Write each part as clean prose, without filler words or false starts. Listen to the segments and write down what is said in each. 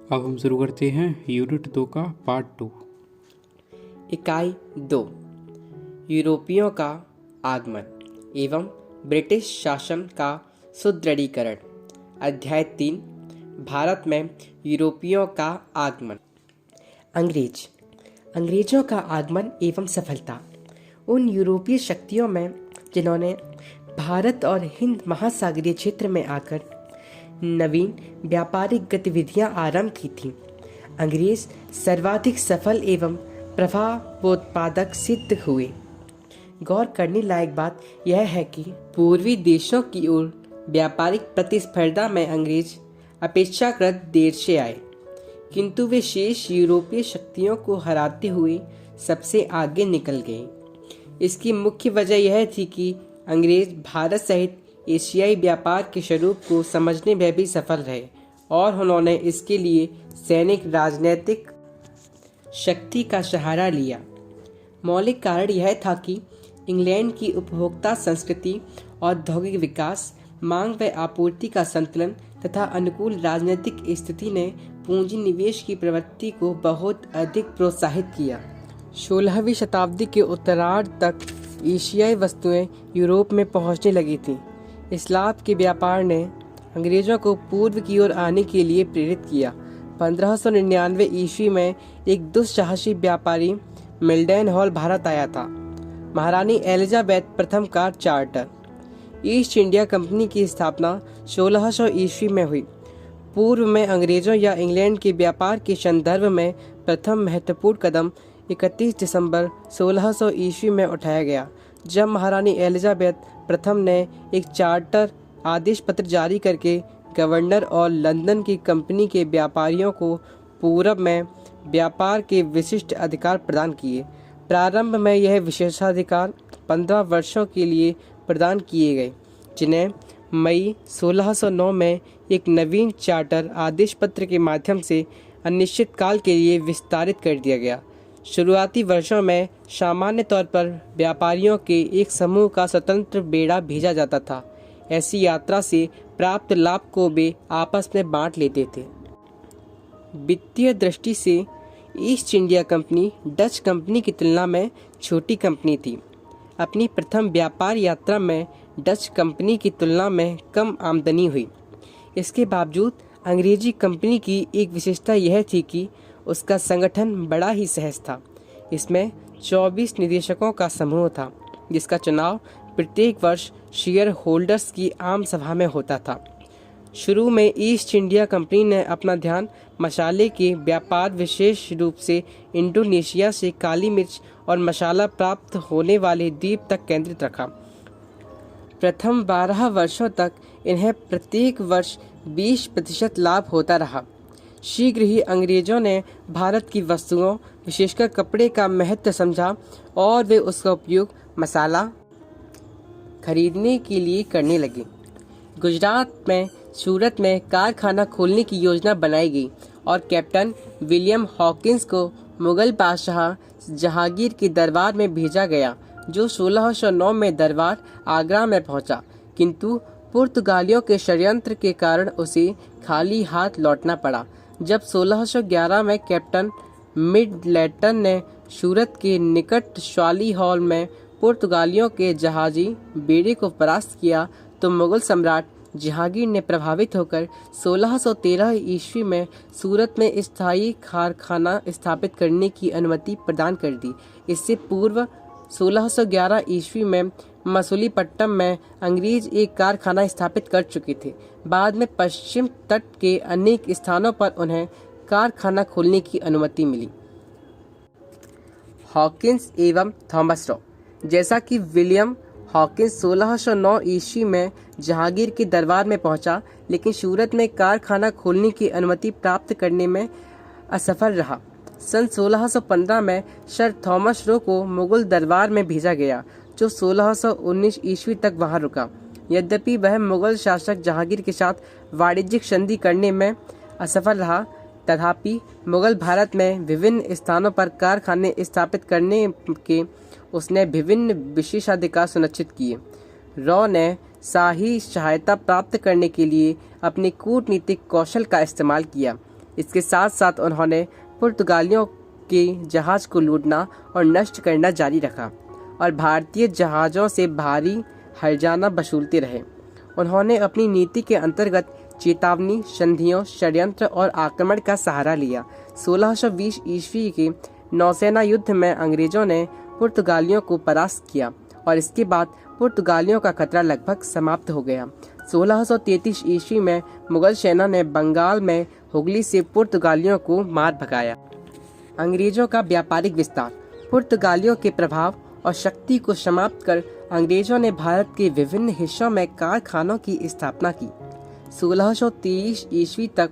अब हम शुरू करते हैं यूनिट 2 का पार्ट 2। इकाई 2 यूरोपियों का आगमन एवं ब्रिटिश शासन का सुदृढ़ीकरण। अध्याय 3 भारत में यूरोपियों का आगमन। अंग्रेजों का आगमन एवं सफलता। उन यूरोपीय शक्तियों में जिन्होंने भारत और हिंद महासागरीय क्षेत्र में आकर नवीन व्यापारिक गतिविधियां आरंभ की थीं, अंग्रेज सर्वाधिक सफल एवं प्रभावोत्पादक सिद्ध हुए। गौर करने लायक बात यह है कि पूर्वी देशों की ओर व्यापारिक प्रतिस्पर्धा में अंग्रेज अपेक्षाकृत देर से आए, किंतु वे शेष यूरोपीय शक्तियों को हराते हुए सबसे आगे निकल गए। इसकी मुख्य वजह यह थी कि अंग्रेज भारत सहित एशियाई व्यापार के स्वरूप को समझने में भी सफल रहे और उन्होंने इसके लिए सैनिक राजनीतिक शक्ति का सहारा लिया। मौलिक कारण यह था कि इंग्लैंड की उपभोक्ता संस्कृति, औद्योगिक विकास, मांग व आपूर्ति का संतुलन तथा अनुकूल राजनीतिक स्थिति ने पूंजी निवेश की प्रवृत्ति को बहुत अधिक प्रोत्साहित किया। 16वीं शताब्दी के उत्तरार्ध तक एशियाई वस्तुएं यूरोप में पहुंचने लगी थीं। इस्लाम के व्यापार ने अंग्रेजों को पूर्व की ओर आने के लिए प्रेरित किया। 1599 ईस्वी में एक दुस्साहसी व्यापारी मिल्डन हॉल भारत आया था। महारानी एलिजाबेथ प्रथम का चार्टर। ईस्ट इंडिया कंपनी की स्थापना 1600 ईस्वी में हुई। पूर्व में अंग्रेजों या इंग्लैंड के व्यापार के संदर्भ में प्रथम महत्वपूर्ण कदम 31 दिसंबर 1600 ईस्वी में उठाया गया, जब महारानी एलिजाबेथ प्रथम ने एक चार्टर आदेश पत्र जारी करके गवर्नर और लंदन की कंपनी के व्यापारियों को पूरब में व्यापार के विशिष्ट अधिकार प्रदान किए। प्रारंभ में यह विशेषाधिकार 15 वर्षों के लिए प्रदान किए गए, जिन्हें मई 1609 में एक नवीन चार्टर आदेश पत्र के माध्यम से अनिश्चित काल के लिए विस्तारित कर दिया गया। शुरुआती वर्षों में सामान्य तौर पर व्यापारियों के एक समूह का स्वतंत्र बेड़ा भेजा जाता था। ऐसी यात्रा से प्राप्त लाभ को वे आपस में बांट लेते थे। वित्तीय दृष्टि से east India company Dutch company की तुलना में छोटी कंपनी थी। अपनी प्रथम व्यापार यात्रा में डच कंपनी की तुलना में कम आमदनी हुई। इसके बावजूद अंग्रेजी कंपनी की एक विशेषता यह थी कि उसका संगठन बड़ा ही सहज था। इसमें 24 निदेशकों का समूह था, जिसका चुनाव प्रत्येक वर्ष शेयर होल्डर्स की आम सभा में होता था। शुरू में ईस्ट इंडिया कंपनी ने अपना ध्यान मसाले के व्यापार, विशेष रूप से इंडोनेशिया से काली मिर्च और मसाला प्राप्त होने वाले द्वीप तक केंद्रित रखा। प्रथम 12 वर्षों तक इन्हें प्रत्येक वर्ष 20% लाभ होता रहा। शीघ्र ही अंग्रेजों ने भारत की वस्तुओं, विशेषकर कपड़े का महत्व समझा और वे उसका उपयोग मसाला खरीदने के लिए करने लगे। गुजरात में सूरत में कारखाना खोलने की योजना बनाई गई और कैप्टन विलियम हॉकिंस को मुगल बादशाह जहांगीर के दरबार में भेजा गया, जो 1609 में दरबार आगरा में पहुंचा, किंतु पुर्तगालियों के षड्यंत्र के कारण उसे खाली हाथ लौटना पड़ा। जब 1611 में कैप्टन मिडलेटन ने सूरत के निकट स्वाली हॉल में पुर्तगालियों के जहाजी बेड़े को परास्त किया, तो मुगल सम्राट जहांगीर ने प्रभावित होकर 1613 ईस्वी में सूरत में स्थायी कारखाना स्थापित करने की अनुमति प्रदान कर दी। इससे पूर्व 1611 ईस्वी में मसूलीपट्टनम में अंग्रेज एक कारखाना स्थापित कर चुके थे। बाद में पश्चिम तट के अनेक स्थानों पर उन्हें कारखाना खोलने की अनुमति मिली। हॉकिंस एवं थॉमस रॉ। जैसा कि विलियम हॉकिंस 1609 ईस्वी में जहांगीर के दरबार में पहुंचा, लेकिन सूरत में कारखाना खोलने की अनुमति प्राप्त करने में असफल रहा। सन 1615 में सर थॉमस रो को मुगल दरबार में भेजा गया, जो 1619 ईस्वी तक वहां रुका। यद्यपि वह मुगल शासक जहांगीर के साथ वाणिज्यिक संधि करने में असफल रहा, तथापि मुगल भारत में विभिन्न स्थानों पर कारखाने स्थापित करने के उसने विभिन्न विशेषाधिकार सुनिश्चित किए। रॉ ने शाही सहायता प्राप्त करने के लिए अपने कूटनीतिक कौशल का इस्तेमाल किया। इसके साथ साथ उन्होंने पुर्तगालियों के जहाज को लूटना और नष्ट करना जारी रखा और भारतीय जहाज़ों से भारी हर्जाना वसूलते रहे। उन्होंने अपनी नीति के अंतर्गत चेतावनी, संधियों, षड्यंत्र और आक्रमण का सहारा लिया। 1620 ईस्वी के नौसेना युद्ध में अंग्रेजों ने पुर्तगालियों को परास्त किया और इसके बाद पुर्तगालियों का खतरा लगभग समाप्त हो गया। 1633 ईस्वी में मुगल सेना ने बंगाल में हुगली से पुर्तगालियों को मार भगाया। अंग्रेजों का व्यापारिक विस्तार। पुर्तगालियों के प्रभाव और शक्ति को समाप्त कर अंग्रेजों ने भारत के विभिन्न हिस्सों में कारखानों की स्थापना की। 1630 ईस्वी तक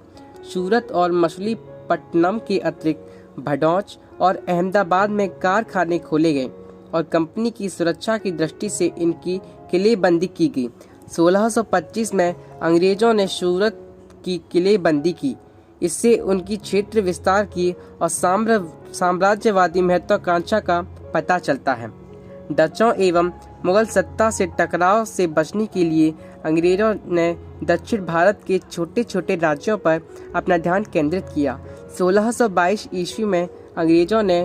सूरत और मछलीपट्टनम के अतिरिक्त भदौच और अहमदाबाद में कारखाने खोले गए और कंपनी की सुरक्षा की दृष्टि से इनकी किलेबंदी की गई। 1625 में अंग्रेजों ने सूरत की किलेबंदी की। इससे उनकी क्षेत्र विस्तार की और साम्राज्यवादी महत्वाकांक्षा का पता चलता है। डचों एवं मुगल सत्ता से टकराव से बचने के लिए अंग्रेजों ने दक्षिण भारत के छोटे छोटे राज्यों पर अपना ध्यान केंद्रित किया। 1622 ईस्वी में अंग्रेजों ने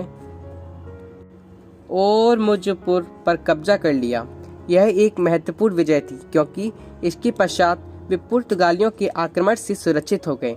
और मुजफ्फरपुर पर कब्जा कर लिया। यह एक महत्वपूर्ण विजय थी क्योंकि इसके पश्चात वे पुर्तगालियों के आक्रमण से सुरक्षित हो गए।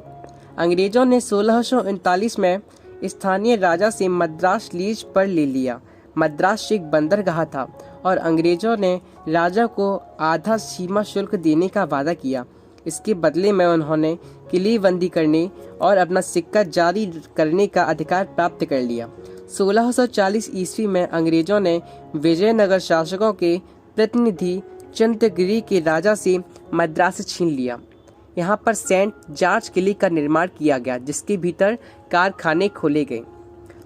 अंग्रेजों ने 1639 में स्थानीय राजा से मद्रास लीज पर ले लिया। मद्रास एक बंदरगाह था और अंग्रेजों ने राजा को आधा सीमा शुल्क देने का वादा किया। इसके बदले में उन्होंने किलेबंदी करने और अपना सिक्का जारी करने का अधिकार प्राप्त कर लिया। 1640 ईस्वी में अंग्रेजों ने विजयनगर शासकों के प्रतिनिधि चंद्रगिरी के राजा से मद्रास छीन लिया। यहाँ पर सेंट जॉर्ज किले का निर्माण किया गया जिसके भीतर कारखाने खोले गए।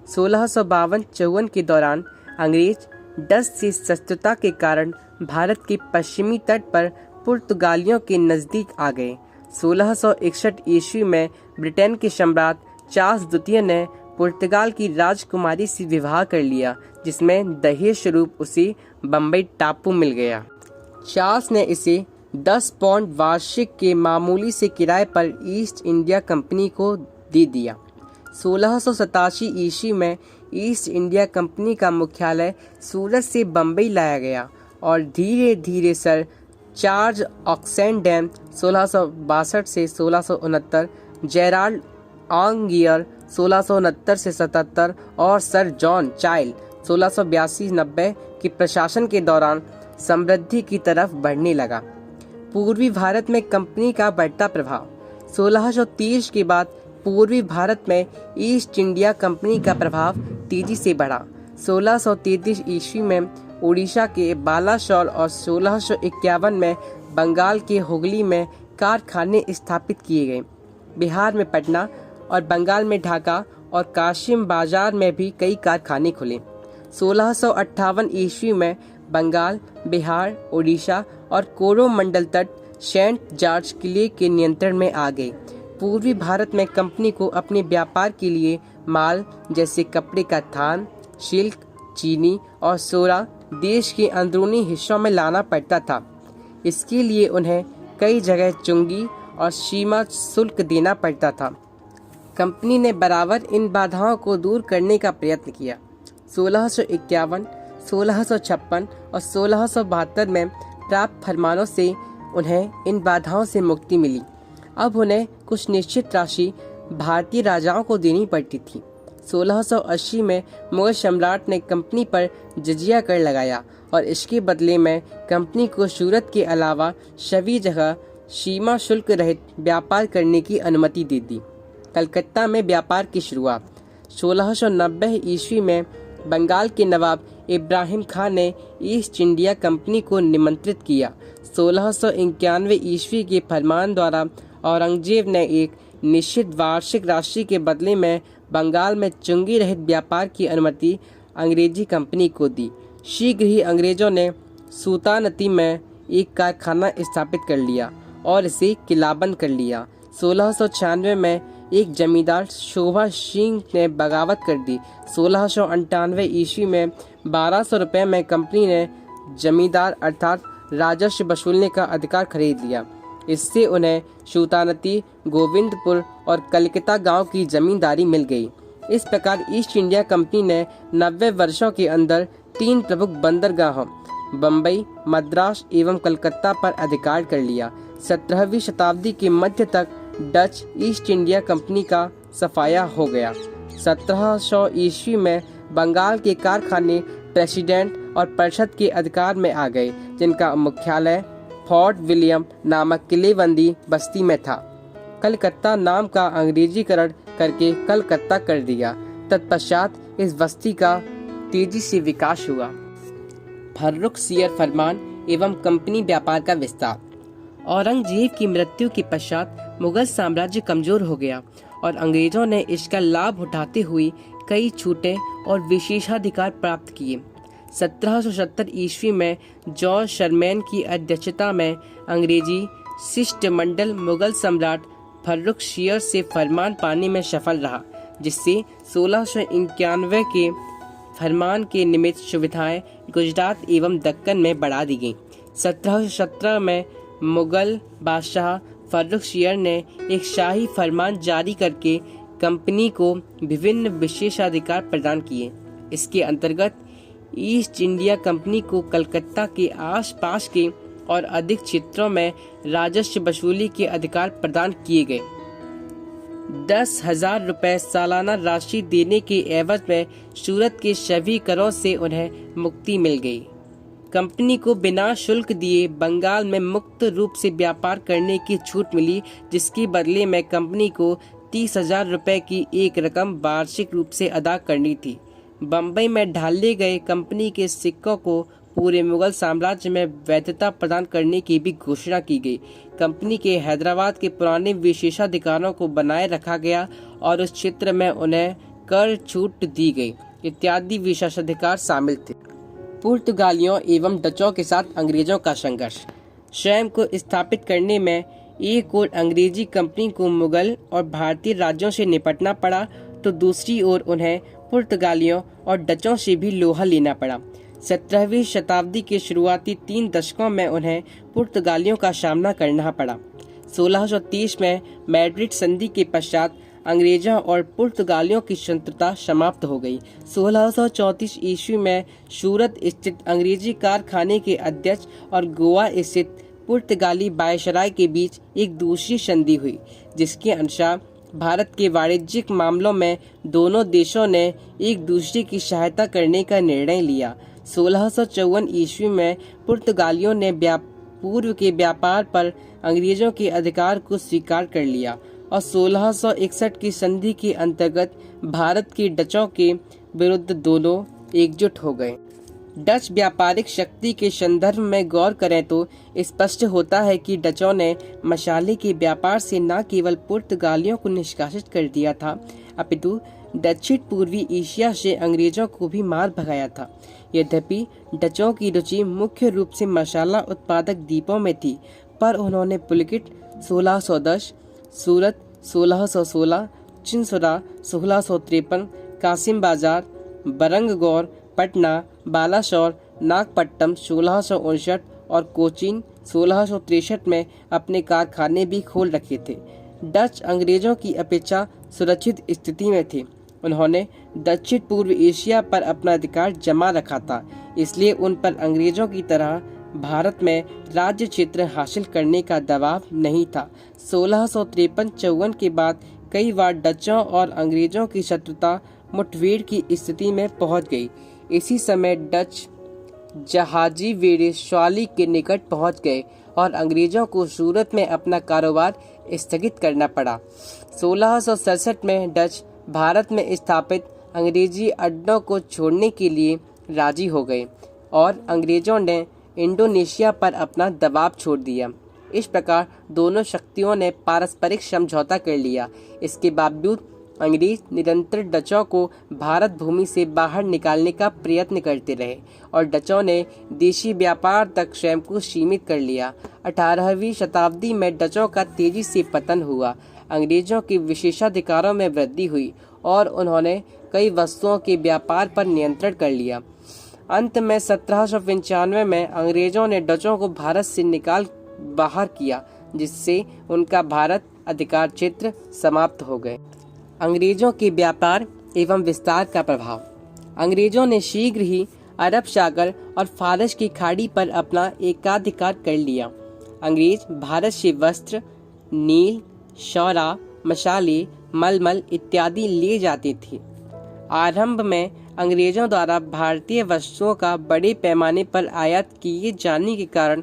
1652-54 के दौरान अंग्रेज डच से शत्रुता के कारण भारत के पश्चिमी तट पर पुर्तगालियों के नजदीक आ गए। 1661 ईस्वी में ब्रिटेन के सम्राट चार्ल्स द्वितीय ने पुर्तगाल की राजकुमारी से विवाह कर लिया जिसमें दहेज स्वरूप उसे बम्बई टापू मिल गया। चार्ल्स ने इसे 10 पाउंड वार्षिक के मामूली से किराए पर ईस्ट इंडिया कंपनी को दे दिया। 1687 ईस्वी में ईस्ट इंडिया कंपनी का मुख्यालय सूरत से बम्बई लाया गया और धीरे धीरे सर चार्ल्स ऑक्सैंडम 1662 से 1669, जेराल्ड ऑंगियर 1669 से 77 और सर जॉन चाइल्ड 1682-90 के प्रशासन के दौरान समृद्धि की तरफ बढ़ने लगा। पूर्वी भारत में कंपनी का बढ़ता प्रभाव। 1630 के बाद पूर्वी भारत में ईस्ट इंडिया कंपनी का प्रभाव तेजी से बढ़ा। 1633 ईस्वी में उड़ीसा के बालासोर और 1651 में बंगाल के हुगली में कारखाने स्थापित किए गए। बिहार में पटना और बंगाल में ढाका और काशिम बाजार में भी कई कारखाने खुले। 1658 ईस्वी में बंगाल, बिहार, उड़ीसा और कोरोमंडल तट सेंट जॉर्ज किले के नियंत्रण में आ गए। पूर्वी भारत में कंपनी को अपने व्यापार के लिए माल जैसे कपड़े का थान, सिल्क, चीनी और सोरा देश के अंदरूनी हिस्सों में लाना पड़ता था। इसके लिए उन्हें कई जगह चुंगी और सीमा शुल्क देना पड़ता था। कंपनी ने बराबर इन बाधाओं को दूर करने का प्रयत्न किया। 1651, 1656 और 1672 में प्राप्त फरमानों से उन्हें इन बाधाओं से मुक्ति मिली। अब उन्हें कुछ निश्चित राशि भारतीय राजाओं को देनी पड़ती थी। 1680 में मुगल सम्राट ने कंपनी पर जजिया कर लगाया और इसके बदले में कंपनी को सूरत के अलावा सभी जगह सीमा शुल्क रहित व्यापार करने की अनुमति दे दी। कलकत्ता में व्यापार की शुरुआत। 1690 ईस्वी में बंगाल के नवाब इब्राहिम खान ने ईस्ट इंडिया कंपनी को निमंत्रित किया। 1691 ईस्वी के फरमान द्वारा औरंगजेब ने एक निश्चित वार्षिक राशि के बदले में बंगाल में चुंगी रहित व्यापार की अनुमति अंग्रेजी कंपनी को दी। शीघ्र ही अंग्रेजों ने सुल्तानती में एक कारखाना स्थापित कर लिया और इसे किलाबंद कर लिया। 1696 में एक जमींदार शोभा सिंह ने बगावत कर दी। 1698 ईस्वी में 1200 रुपये में कंपनी ने जमींदार अर्थात राजस्व वसूलने का अधिकार खरीद लिया। इससे उन्हें सुल्तानती, गोविंदपुर और कलकत्ता गांव की जमींदारी मिल गई। इस प्रकार ईस्ट इंडिया कंपनी ने 90 वर्षों के अंदर 3 प्रमुख बंदरगाहों बम्बई, मद्रास एवं कलकत्ता पर अधिकार कर लिया। 17वीं शताब्दी के मध्य तक डच ईस्ट इंडिया कंपनी का सफाया हो गया। 1700 ईस्वी में बंगाल के कारखाने प्रेसिडेंट और परिषद के अधिकार में आ गए, जिनका मुख्यालय फोर्ट विलियम नामक किलेबंदी बस्ती में था। कलकत्ता नाम का अंग्रेजीकरण करके कलकत्ता कर दिया। तत्पश्चात इस बस्ती का तेजी से विकास हुआ। फर्रुखसियर फरमान एवं कंपनी व्यापार का विस्तार। औरंगजेब की मृत्यु के पश्चात मुगल साम्राज्य कमजोर हो गया और अंग्रेजों ने इसका लाभ उठाते हुए कई छूटें और विशेषाधिकार प्राप्त किए। 1770 ईस्वी में जॉर्ज शरमैन की अध्यक्षता में अंग्रेजी शिष्टमंडल मुगल सम्राट फर्रुखसियर से फरमान पाने में सफल रहा, जिससे 1691 के फरमान के निमित्त सुविधाएं गुजरात एवं दक्कन में बढ़ा दी गईं। 1717 में मुगल बादशाह फर्रुखसियर ने एक शाही फरमान जारी करके कंपनी को विभिन्न विशेषाधिकार प्रदान किए। इसके अंतर्गत ईस्ट इंडिया कंपनी को कलकत्ता के आसपास के और अधिक क्षेत्रों में राजस्व वसूली के अधिकार प्रदान किए गए। 10,000 रुपए सालाना राशि देने के एवज में सूरत के सभी करों से उन्हें मुक्ति मिल गई। कंपनी को बिना शुल्क दिए बंगाल में मुक्त रूप से व्यापार करने की छूट मिली, जिसके बदले में कंपनी को 30,000 रुपए की एक रकम वार्षिक रूप से अदा करनी थी। बम्बई में ढाले गए कंपनी के सिक्कों को पूरे मुगल साम्राज्य में वैधता प्रदान करने की भी घोषणा की गई। कंपनी के हैदराबाद के पुराने विशेषाधिकारों को बनाए रखा गया और उस क्षेत्र में उन्हें कर छूट दी गई इत्यादि विशेषाधिकार शामिल थे। पुर्तगालियों एवं डचों के साथ अंग्रेजों का संघर्ष। स्वयं को स्थापित करने में एक ओर अंग्रेजी कंपनी को मुगल और भारतीय राज्यों से निपटना पड़ा, तो दूसरी ओर उन्हें पुर्तगालियों और डचों से भी लोहा लेना पड़ा। 17वीं शताब्दी के शुरुआती 3 दशकों में उन्हें पुर्तगालियों का सामना करना पड़ा। 1630 में मैड्रिड संधि के पश्चात अंग्रेजों और पुर्तगालियों की शत्रुता समाप्त हो गई। 1634 ईस्वी में सूरत स्थित अंग्रेजी कारखाने के अध्यक्ष और गोवा स्थित पुर्तगाली वायसराय के बीच एक दूसरी संधि हुई, जिसके अनुसार भारत के वाणिज्यिक मामलों में दोनों देशों ने एक दूसरे की सहायता करने का निर्णय लिया। 1654 ईस्वी में पुर्तगालियों ने पूर्व के व्यापार पर अंग्रेजों के अधिकार को स्वीकार कर लिया और 1661 की संधि के अंतर्गत भारत के डचों के विरुद्ध दोनों एकजुट हो गए। डच व्यापारिक शक्ति के संदर्भ में गौर करें तो स्पष्ट होता है कि डचों ने मसाले के व्यापार से न केवल पुर्तगालियों को निष्कासित कर दिया था, अपितु दक्षिण पूर्वी एशिया से अंग्रेजों को भी मार भगाया था। यद्यपि डचों की रुचि मुख्य रूप से मसाला उत्पादक द्वीपों में थी, पर उन्होंने पुलिकिट 1610, सूरत 1616, चिंसुरा 1653, कासिम बाजार, बरंगगौर, पटना, बालासोर, नागपट्टनम 1659 और कोचीन 1663 में अपने कारखाने भी खोल रखे थे। डच अंग्रेजों की अपेक्षा सुरक्षित स्थिति में थे। उन्होंने दक्षिण पूर्व एशिया पर अपना अधिकार जमा रखा था, इसलिए उन पर अंग्रेजों की तरह भारत में राज्य क्षेत्र हासिल करने का दबाव नहीं था। 1653-54 के बाद कई बार डचों और अंग्रेजों की शत्रुता मुठभेड़ की स्थिति में पहुंच गई। इसी समय डच जहाजी बेड़े स्वाली के निकट पहुंच गए और अंग्रेजों को सूरत में अपना कारोबार स्थगित करना पड़ा। 1667 में डच भारत में स्थापित अंग्रेजी अड्डों को छोड़ने के लिए राजी हो गए और अंग्रेजों ने इंडोनेशिया पर अपना दबाव छोड़ दिया। इस प्रकार दोनों शक्तियों ने पारस्परिक समझौता कर लिया। इसके बावजूद अंग्रेज निरंतर डचों को भारत भूमि से बाहर निकालने का प्रयत्न करते रहे और डचों ने देशी व्यापार तक स्वयं को सीमित कर लिया। 18वीं शताब्दी में डचों का तेजी से पतन हुआ। अंग्रेजों के विशेषाधिकारों में वृद्धि हुई और उन्होंने कई वस्तुओं के व्यापार पर नियंत्रण कर लिया। अंत में 1795 में अंग्रेजों ने डचों को भारत से निकाल बाहर किया। जिससे उनका भारत अधिकार क्षेत्र समाप्त हो गए। अंग्रेजों के व्यापार एवं विस्तार का प्रभाव। अंग्रेजों ने शीघ्र ही अरब सागर और फारस की खाड़ी पर अपना एकाधिकार कर लिया। अंग्रेज भारत से वस्त्र, नील, शौरा, मशाले, मलमल इत्यादि ले जाते थे। आरंभ में अंग्रेजों द्वारा भारतीय वस्तुओं का बड़े पैमाने पर आयात किए जाने के कारण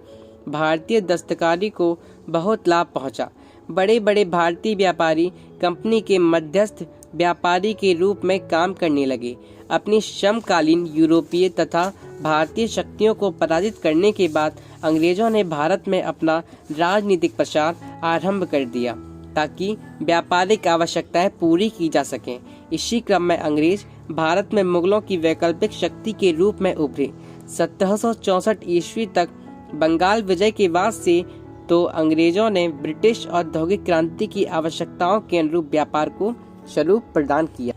भारतीय दस्तकारी को बहुत लाभ पहुंचा। बड़े बड़े भारतीय व्यापारी कंपनी के मध्यस्थ व्यापारी के रूप में काम करने लगे। अपनी समकालीन यूरोपीय तथा भारतीय शक्तियों को पराजित करने के बाद अंग्रेजों ने भारत में अपना राजनीतिक प्रसार आरंभ कर दिया ताकि व्यापारिक आवश्यकताएं पूरी की जा सकें। इसी क्रम में अंग्रेज भारत में मुगलों की वैकल्पिक शक्ति के रूप में उभरे। 1764 ईस्वी तक बंगाल विजय के बाद से तो अंग्रेजों ने ब्रिटिश औद्योगिक क्रांति की आवश्यकताओं के अनुरूप व्यापार को स्वरूप प्रदान किया।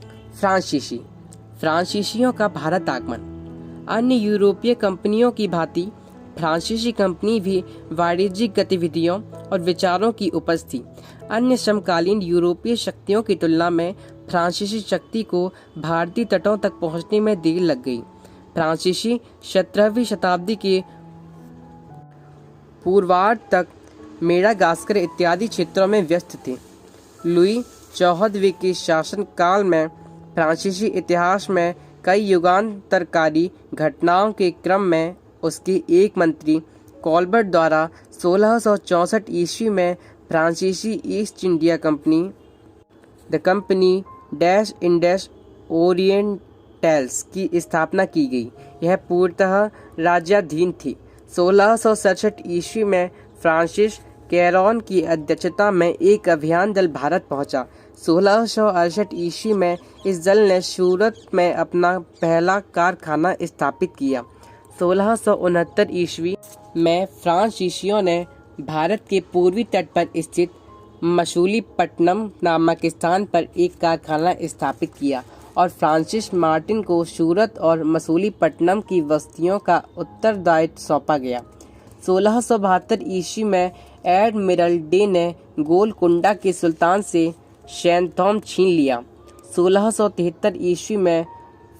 फ्रांसीसियों का भारत आगमन। अन्य यूरोपीय कंपनियों की भांति फ्रांसीसी कंपनी भी वाणिज्यिक गतिविधियों और विचारों की उपज थी। अन्य समकालीन यूरोपीय शक्तियों की तुलना में फ्रांसीसी शक्ति को भारतीय तटों तक पहुंचने में देर लग गई। फ्रांसीसी 17वीं शताब्दी के पूर्वार्ध तक मेडागास्कर इत्यादि क्षेत्रों में व्यस्त थे। लुई 14वें के शासन काल में फ्रांसीसी इतिहास में कई युगांतरकारी घटनाओं के क्रम में उसके एक मंत्री कॉलबर्ट द्वारा 1664 ईस्वी में फ्रांसीसी east India company the company dash Indus orientals की स्थापना की गई। यह पूर्णतः राज्याधीन थी। 1667 ईस्वी में फ्रांसिस कैरोन की अध्यक्षता में एक अभियान दल भारत पहुंचा। 1668 ईस्वी में इस दल ने सूरत में अपना पहला कारखाना स्थापित किया। 1669 ईस्वी में फ्रांसीसियों ने भारत के पूर्वी तट पर स्थित मसूलीपट्टनम नामक स्थान पर एक कारखाना स्थापित किया और फ्रांसिस मार्टिन को सूरत और मसूलीपट्टनम की बस्तियों का उत्तरदायित्व सौंपा गया। 1672 ईस्वी में एडमिरल डे ने गोलकुंडा के सुल्तान से शैनथोम छीन लिया। 1673 ईस्वी में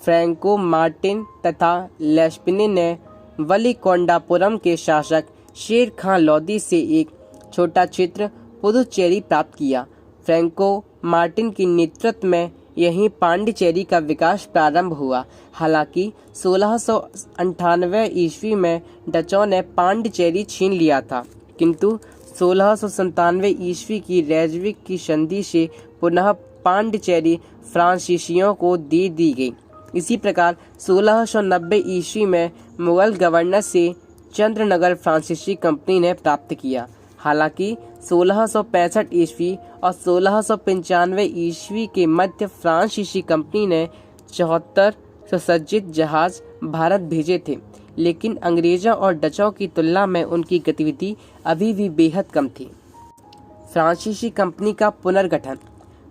फ्रैंको मार्टिन तथा लेस्पिने ने वलीकोंडापुरम के शासक शेर खां लोदी से एक छोटा क्षेत्र पुदुचेरी प्राप्त किया। फ्रैंको मार्टिन के नेतृत्व में यहीं पांडिचेरी का विकास प्रारंभ हुआ। हालांकि 1698 ईस्वी में डचों ने पांडिचेरी छीन लिया था, किंतु 1697 ईस्वी की रेजविक की संधि से पुनः पांडिचेरी फ्रांसीसियों को दे दी गई। इसी प्रकार 1690 ईस्वी में मुगल गवर्नर से चंद्रनगर फ्रांसीसी कंपनी ने प्राप्त किया। हालांकि 1665 ईस्वी और 1695 ईस्वी के मध्य फ्रांसीसी कंपनी ने 74 सुसज्जित जहाज भारत भेजे थे, लेकिन अंग्रेजों और डचों की तुलना में उनकी गतिविधि अभी भी बेहद कम थी। फ्रांसीसी कंपनी का पुनर्गठन।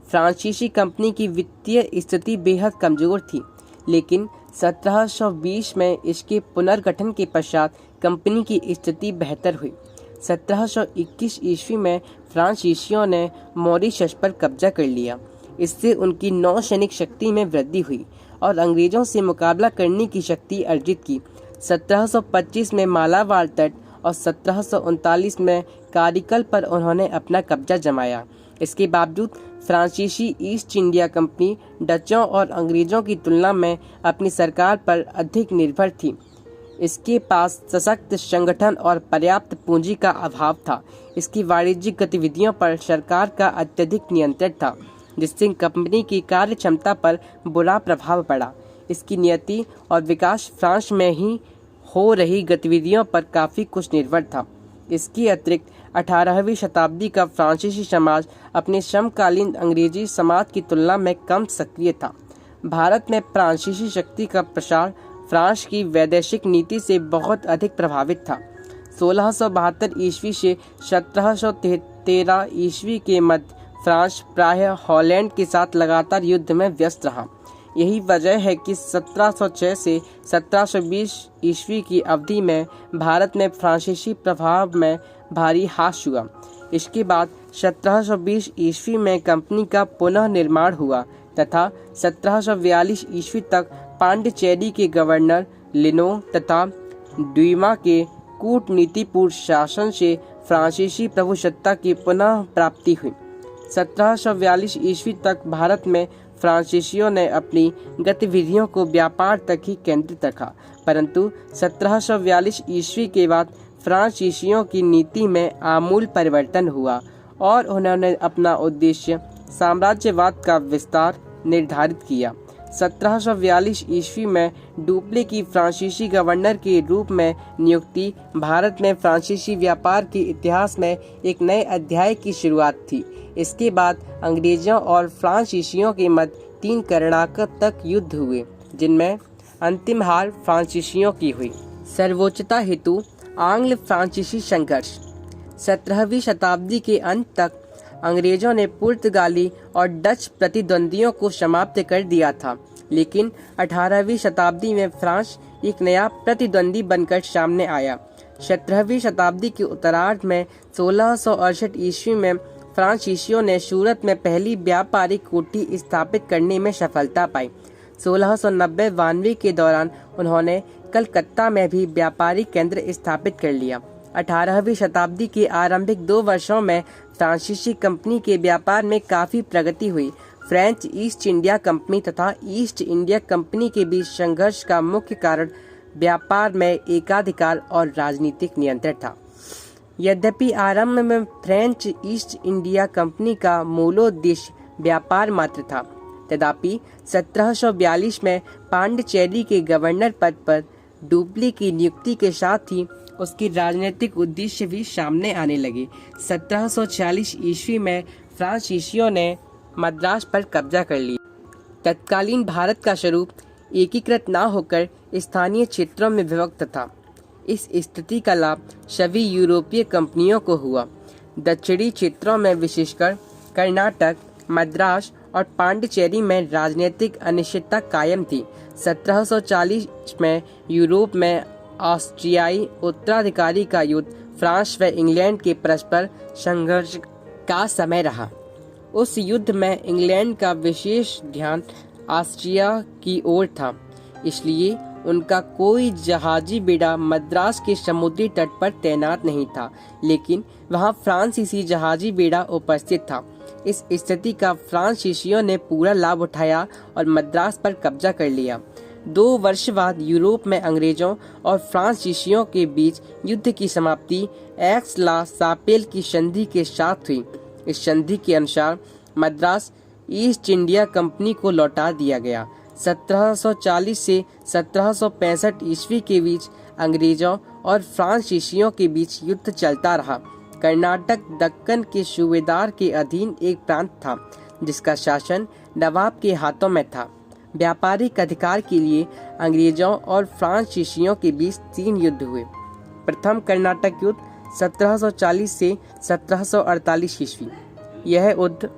फ्रांसीसी कंपनी की वित्तीय स्थिति बेहद कमजोर थी, लेकिन 1720 में इसके पुनर्गठन के पश्चात कंपनी की स्थिति बेहतर हुई। 1721 ईस्वी में फ्रांसीसियों ने मॉरिशस पर कब्जा कर लिया। इससे उनकी नौसैनिक शक्ति में वृद्धि हुई और अंग्रेजों से मुकाबला करने की शक्ति अर्जित की। 1725 में मालाबार तट और 1739 में कारिकल पर उन्होंने अपना कब्जा जमाया। इसके बावजूद फ्रांसीसी ईस्ट इंडिया कंपनी डचों और अंग्रेजों की तुलना में अपनी सरकार पर अधिक निर्भर थी। इसके पास सशक्त संगठन और पर्याप्त पूंजी का अभाव था। इसकी वाणिज्यिक गतिविधियों पर सरकार का अत्यधिक नियंत्रण था, जिससे कंपनी की कार्य क्षमता पर बुरा प्रभाव पड़ा। इसकी नियति और विकास फ्रांस में ही हो रही गतिविधियों पर काफ़ी कुछ निर्भर था। इसके अतिरिक्त 18वीं शताब्दी का फ्रांसीसी समाज अपने समकालीन अंग्रेजी समाज की तुलना में कम सक्रिय था। भारत में फ्रांसीसी शक्ति का प्रसार फ्रांस की वैदेशिक नीति से बहुत अधिक प्रभावित था। 1672 ईस्वी से 1713 ईस्वी के मध्य फ्रांस प्रायः हॉलैंड के साथ लगातार युद्ध में व्यस्त रहा। यही वजह है कि 1706 से 1720 ईस्वी की अवधि में भारत में फ्रांसीसी प्रभाव में भारी ह्रास हुआ। इसके बाद 1720 ईस्वी में कंपनी का पुनः निर्माण हुआ तथा 1742 ईस्वी तक पांडिचेरी के गवर्नर लिनो तथा ड्यूमा के कूटनीतिपूर्ण शासन से फ्रांसीसी प्रभुसत्ता की पुनः प्राप्ति हुई। 1742 ईस्वी तक भारत में फ्रांसीसियों ने अपनी गतिविधियों को व्यापार तक ही केंद्रित रखा, परंतु 1742 ईस्वी के बाद फ्रांसीसियों की नीति में आमूल परिवर्तन हुआ और उन्होंने अपना उद्देश्य साम्राज्यवाद का विस्तार निर्धारित किया। 1742 ईस्वी में डुप्ले की फ्रांसीसी गवर्नर के रूप में नियुक्ति भारत में फ्रांसीसी व्यापार के इतिहास में एक नए अध्याय की शुरुआत थी। इसके बाद अंग्रेजों और फ्रांसीसियों के मध्य 3 कर्नाटक तक युद्ध हुए, जिनमें अंतिम हार फ्रांसीसियों की हुई। सर्वोच्चता हेतु आंग्ल फ्रांसीसी संघर्ष। 17वीं शताब्दी के अंत तक अंग्रेजों ने पुर्तगाली और डच प्रतिद्वंदियों को समाप्त कर दिया था, लेकिन 18वीं शताब्दी में फ्रांस एक नया प्रतिद्वंदी बनकर सामने आया। 17वीं शताब्दी के उत्तरार्ध में 1668 ईस्वी में फ्रांसीसियों ने सूरत में पहली व्यापारिक कोठी स्थापित करने में सफलता पाई। 1690-92 के दौरान उन्होंने कलकत्ता में भी व्यापारिक केंद्र स्थापित कर लिया। 18वीं शताब्दी के आरंभिक 2 वर्षों में फ्रांसीसी कंपनी के व्यापार में काफी प्रगति हुई। फ्रेंच ईस्ट इंडिया कंपनी तथा ईस्ट इंडिया कंपनी के बीच संघर्ष का मुख्य कारण व्यापार में एकाधिकार और राजनीतिक नियंत्रण था। यद्यपि आरंभ में फ्रेंच ईस्ट इंडिया कंपनी का मूलोद्देश्य व्यापार मात्र था, तथापि 1742 में पांडिचेरी के गवर्नर पद पर डुप्ले की नियुक्ति के साथ ही उसकी राजनीतिक उद्देश्य भी सामने आने लगे। 1746 ईस्वी में फ्रांसीसियों ने मद्रास पर कब्जा कर लिया। तत्कालीन भारत का स्वरूप एकीकृत न होकर स्थानीय क्षेत्रों में विभक्त था। इस स्थिति का लाभ सभी यूरोपीय कंपनियों को हुआ। दक्षिणी क्षेत्रों में विशेषकर कर्नाटक, मद्रास और पांडिचेरी में राजनीतिक अनिश्चितता कायम थी। 1740 में यूरोप में ऑस्ट्रियाई उत्तराधिकारी का युद्ध फ्रांस व इंग्लैंड के परस्पर संघर्ष का समय रहा। उस युद्ध में इंग्लैंड का विशेष ध्यान ऑस्ट्रिया की ओर था, इसलिए उनका कोई जहाजी बेड़ा मद्रास के समुद्री तट पर तैनात नहीं था, लेकिन वहां फ्रांसीसी जहाजी बेड़ा उपस्थित था। इस स्थिति का फ्रांसीसियों ने पूरा लाभ उठाया और मद्रास पर कब्जा कर लिया। 2 वर्ष बाद यूरोप में अंग्रेजों और फ्रांसीसियों के बीच युद्ध की समाप्ति एक्स ला सापेल की संधि के साथ हुई। इस संधि के अनुसार मद्रास ईस्ट इंडिया कंपनी को लौटा दिया गया। 1740 से 1765 ईस्वी के बीच अंग्रेजों और फ्रांसीसियों के बीच युद्ध चलता रहा। कर्नाटक दक्कन के सूबेदार के अधीन एक प्रांत था, जिसका शासन नवाब के हाथों में था। व्यापारिक अधिकार के लिए अंग्रेजों और फ्रांसीसियों के बीच 3 युद्ध हुए। प्रथम कर्नाटक युद्ध 1740 से 1748 ईस्वी। यह युद्ध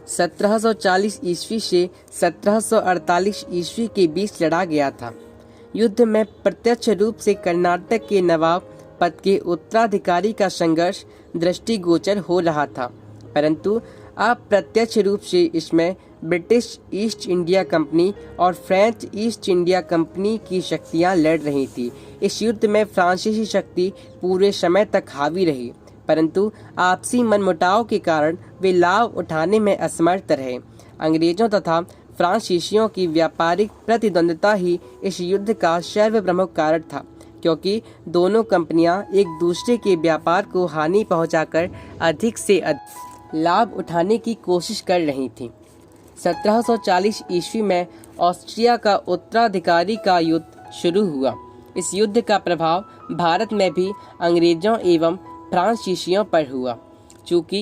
1740 ईस्वी से 1748 ईस्वी के बीच लड़ा गया था। युद्ध में प्रत्यक्ष रूप से कर्नाटक के नवाब पद के उत्तराधिकारी का संघर्ष दृष्टिगोचर हो रहा था, परंतु अप्रत्यक्ष रूप से इसमें ब्रिटिश ईस्ट इंडिया कंपनी और फ्रेंच ईस्ट इंडिया कंपनी की शक्तियां लड़ रही थी। इस युद्ध में फ्रांसीसी शक्ति पूरे समय तक हावी रही, परंतु आपसी मनमुटाव के कारण वे लाभ उठाने में असमर्थ रहे। अंग्रेजों तथा फ्रांसीसियों की व्यापारिक प्रतिद्वंद्विता ही इस युद्ध का सर्वप्रमुख कारण था, क्योंकि दोनों कंपनियां एक दूसरे के व्यापार को हानि पहुंचाकर अधिक से अधिक लाभ उठाने की कोशिश कर रही थीं। 1740 ईस्वी में ऑस्ट्रिया का उत्तराधिकारी का युद्ध शुरू हुआ। इस युद्ध का प्रभाव भारत में भी अंग्रेजों एवं फ्रांसीसियों पर हुआ। चूँकि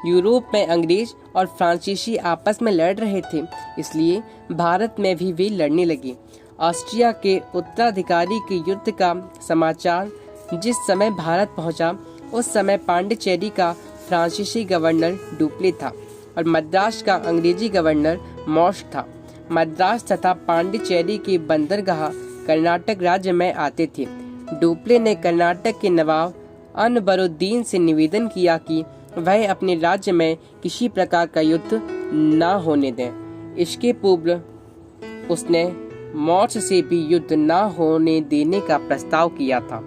यूरोप में अंग्रेज और फ्रांसीसी आपस में लड़ रहे थे, इसलिए भारत में भी वे लड़ने लगे। ऑस्ट्रिया के उत्तराधिकारी के युद्ध का समाचार जिस समय भारत पहुंचा, उस समय पांडिचेरी का फ्रांसीसी गवर्नर डुप्ले था और मद्रास का अंग्रेजी गवर्नर मॉश था। मद्रास तथा पांडिचेरी के बंदरगाह कर्नाटक राज्य में आते थे। डुप्ले ने कर्नाटक के नवाब अनबरुद्दीन से निवेदन किया कि वह अपने राज्य में किसी प्रकार का युद्ध न होने दें। इसके पूर्व उसने मौर्य से भी युद्ध न होने देने का प्रस्ताव किया था।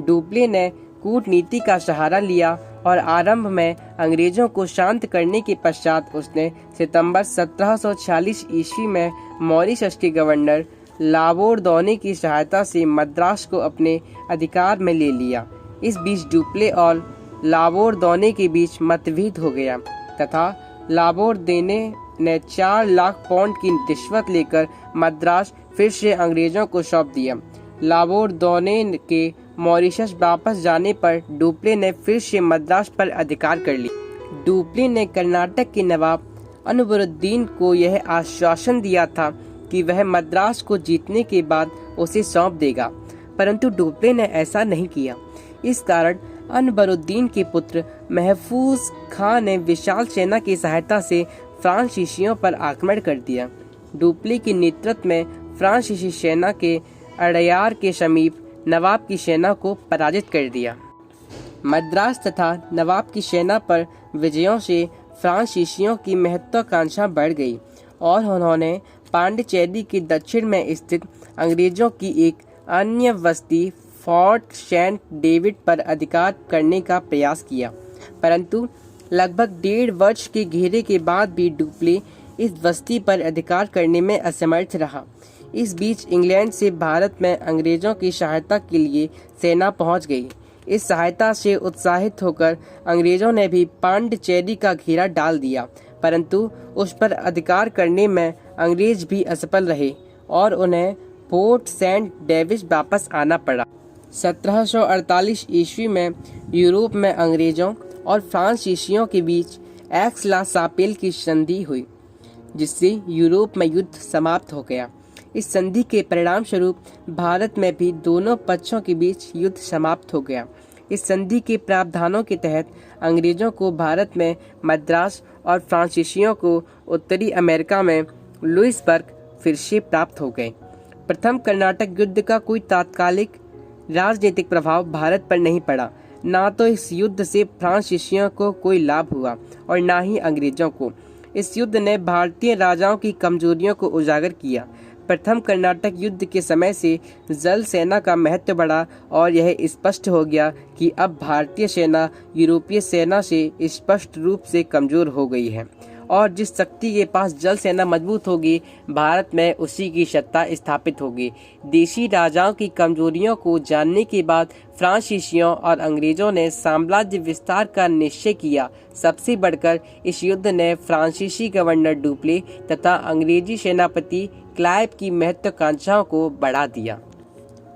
डुप्ले ने कूटनीति का सहारा लिया और आरंभ में अंग्रेजों को शांत करने के पश्चात उसने सितंबर 1746 ईस्वी में मॉरिशस के गवर्नर लाबोर्दोने की सहायता से मद्रास को अपने अधिकार में ले लिया। इस बीच डुप्ले और लाबोर्दोने के बीच मतभेद हो गया तथा लाबोर्दोने ने 4 लाख पाउंड की रिश्वत लेकर मद्रास फिर से अंग्रेजों को सौंप दिया। लाबोर्दोने के मॉरिशस वापस जाने पर डुप्ले ने फिर से मद्रास पर अधिकार कर लिया। डुप्ले ने कर्नाटक के नवाब अनवरुद्दीन को यह आश्वासन दिया था कि वह मद्रास को जीतने के बाद उसे सौंप देगा, परंतु डुप्ले ने ऐसा नहीं किया। इस कारण अनवरुद्दीन के पुत्र महफूज खां ने विशाल सेना की सहायता से फ्रांसीसियों पर आक्रमण कर दिया। डुप्ले के नेतृत्व में फ्रांसीसी सेना के अड़यार के समीप नवाब की सेना को पराजित कर दिया। मद्रास तथा नवाब की सेना पर विजयों से फ्रांसीसियों की महत्वाकांक्षा बढ़ गई और उन्होंने पांडिचेरी के दक्षिण में स्थित अंग्रेजों की एक अन्य बस्ती फोर्ट सेंट डेविड पर अधिकार करने का प्रयास किया, परंतु लगभग 1.5 वर्ष के घेरे के बाद भी डुप्ले इस बस्ती पर अधिकार करने में असमर्थ रहा। इस बीच इंग्लैंड से भारत में अंग्रेजों की सहायता के लिए सेना पहुंच गई। इस सहायता से उत्साहित होकर अंग्रेजों ने भी पांडिचेरी का घेरा डाल दिया, परंतु उस पर अधिकार करने में अंग्रेज भी असफल रहे और उन्हें फोर्ट सेंट डेविड वापस आना पड़ा। 1748 ईस्वी में यूरोप में अंग्रेजों और फ्रांसीसियों के बीच एक्स ला सापेल की संधि हुई, जिससे यूरोप में युद्ध समाप्त हो गया। इस संधि के परिणाम स्वरूप भारत में भी दोनों पक्षों के बीच युद्ध समाप्त हो गया। इस संधि के प्रावधानों के तहत अंग्रेजों को भारत में मद्रास और फ्रांसीसियों को उत्तरी अमेरिका में लुइसबर्ग फिर से प्राप्त हो गए। प्रथम कर्नाटक युद्ध का कोई तात्कालिक राजनीतिक प्रभाव भारत पर नहीं पड़ा। ना तो इस युद्ध से फ्रांसीसियों को कोई लाभ हुआ और ना ही अंग्रेजों को। इस युद्ध ने भारतीय राजाओं की कमजोरियों को उजागर किया। प्रथम कर्नाटक युद्ध के समय से जल सेना का महत्व बढ़ा और यह स्पष्ट हो गया कि अब भारतीय सेना यूरोपीय सेना से स्पष्ट रूप से कमजोर हो गई है और जिस शक्ति के पास जल सेना मजबूत होगी, भारत में उसी की सत्ता स्थापित होगी। देशी राजाओं की कमजोरियों को जानने के बाद फ्रांसीसियों और अंग्रेजों ने साम्राज्य विस्तार का निश्चय किया। सबसे बढ़कर इस युद्ध ने फ्रांसीसी गवर्नर डुप्ले तथा अंग्रेजी सेनापति क्लाइव की महत्वाकांक्षाओं को बढ़ा दिया।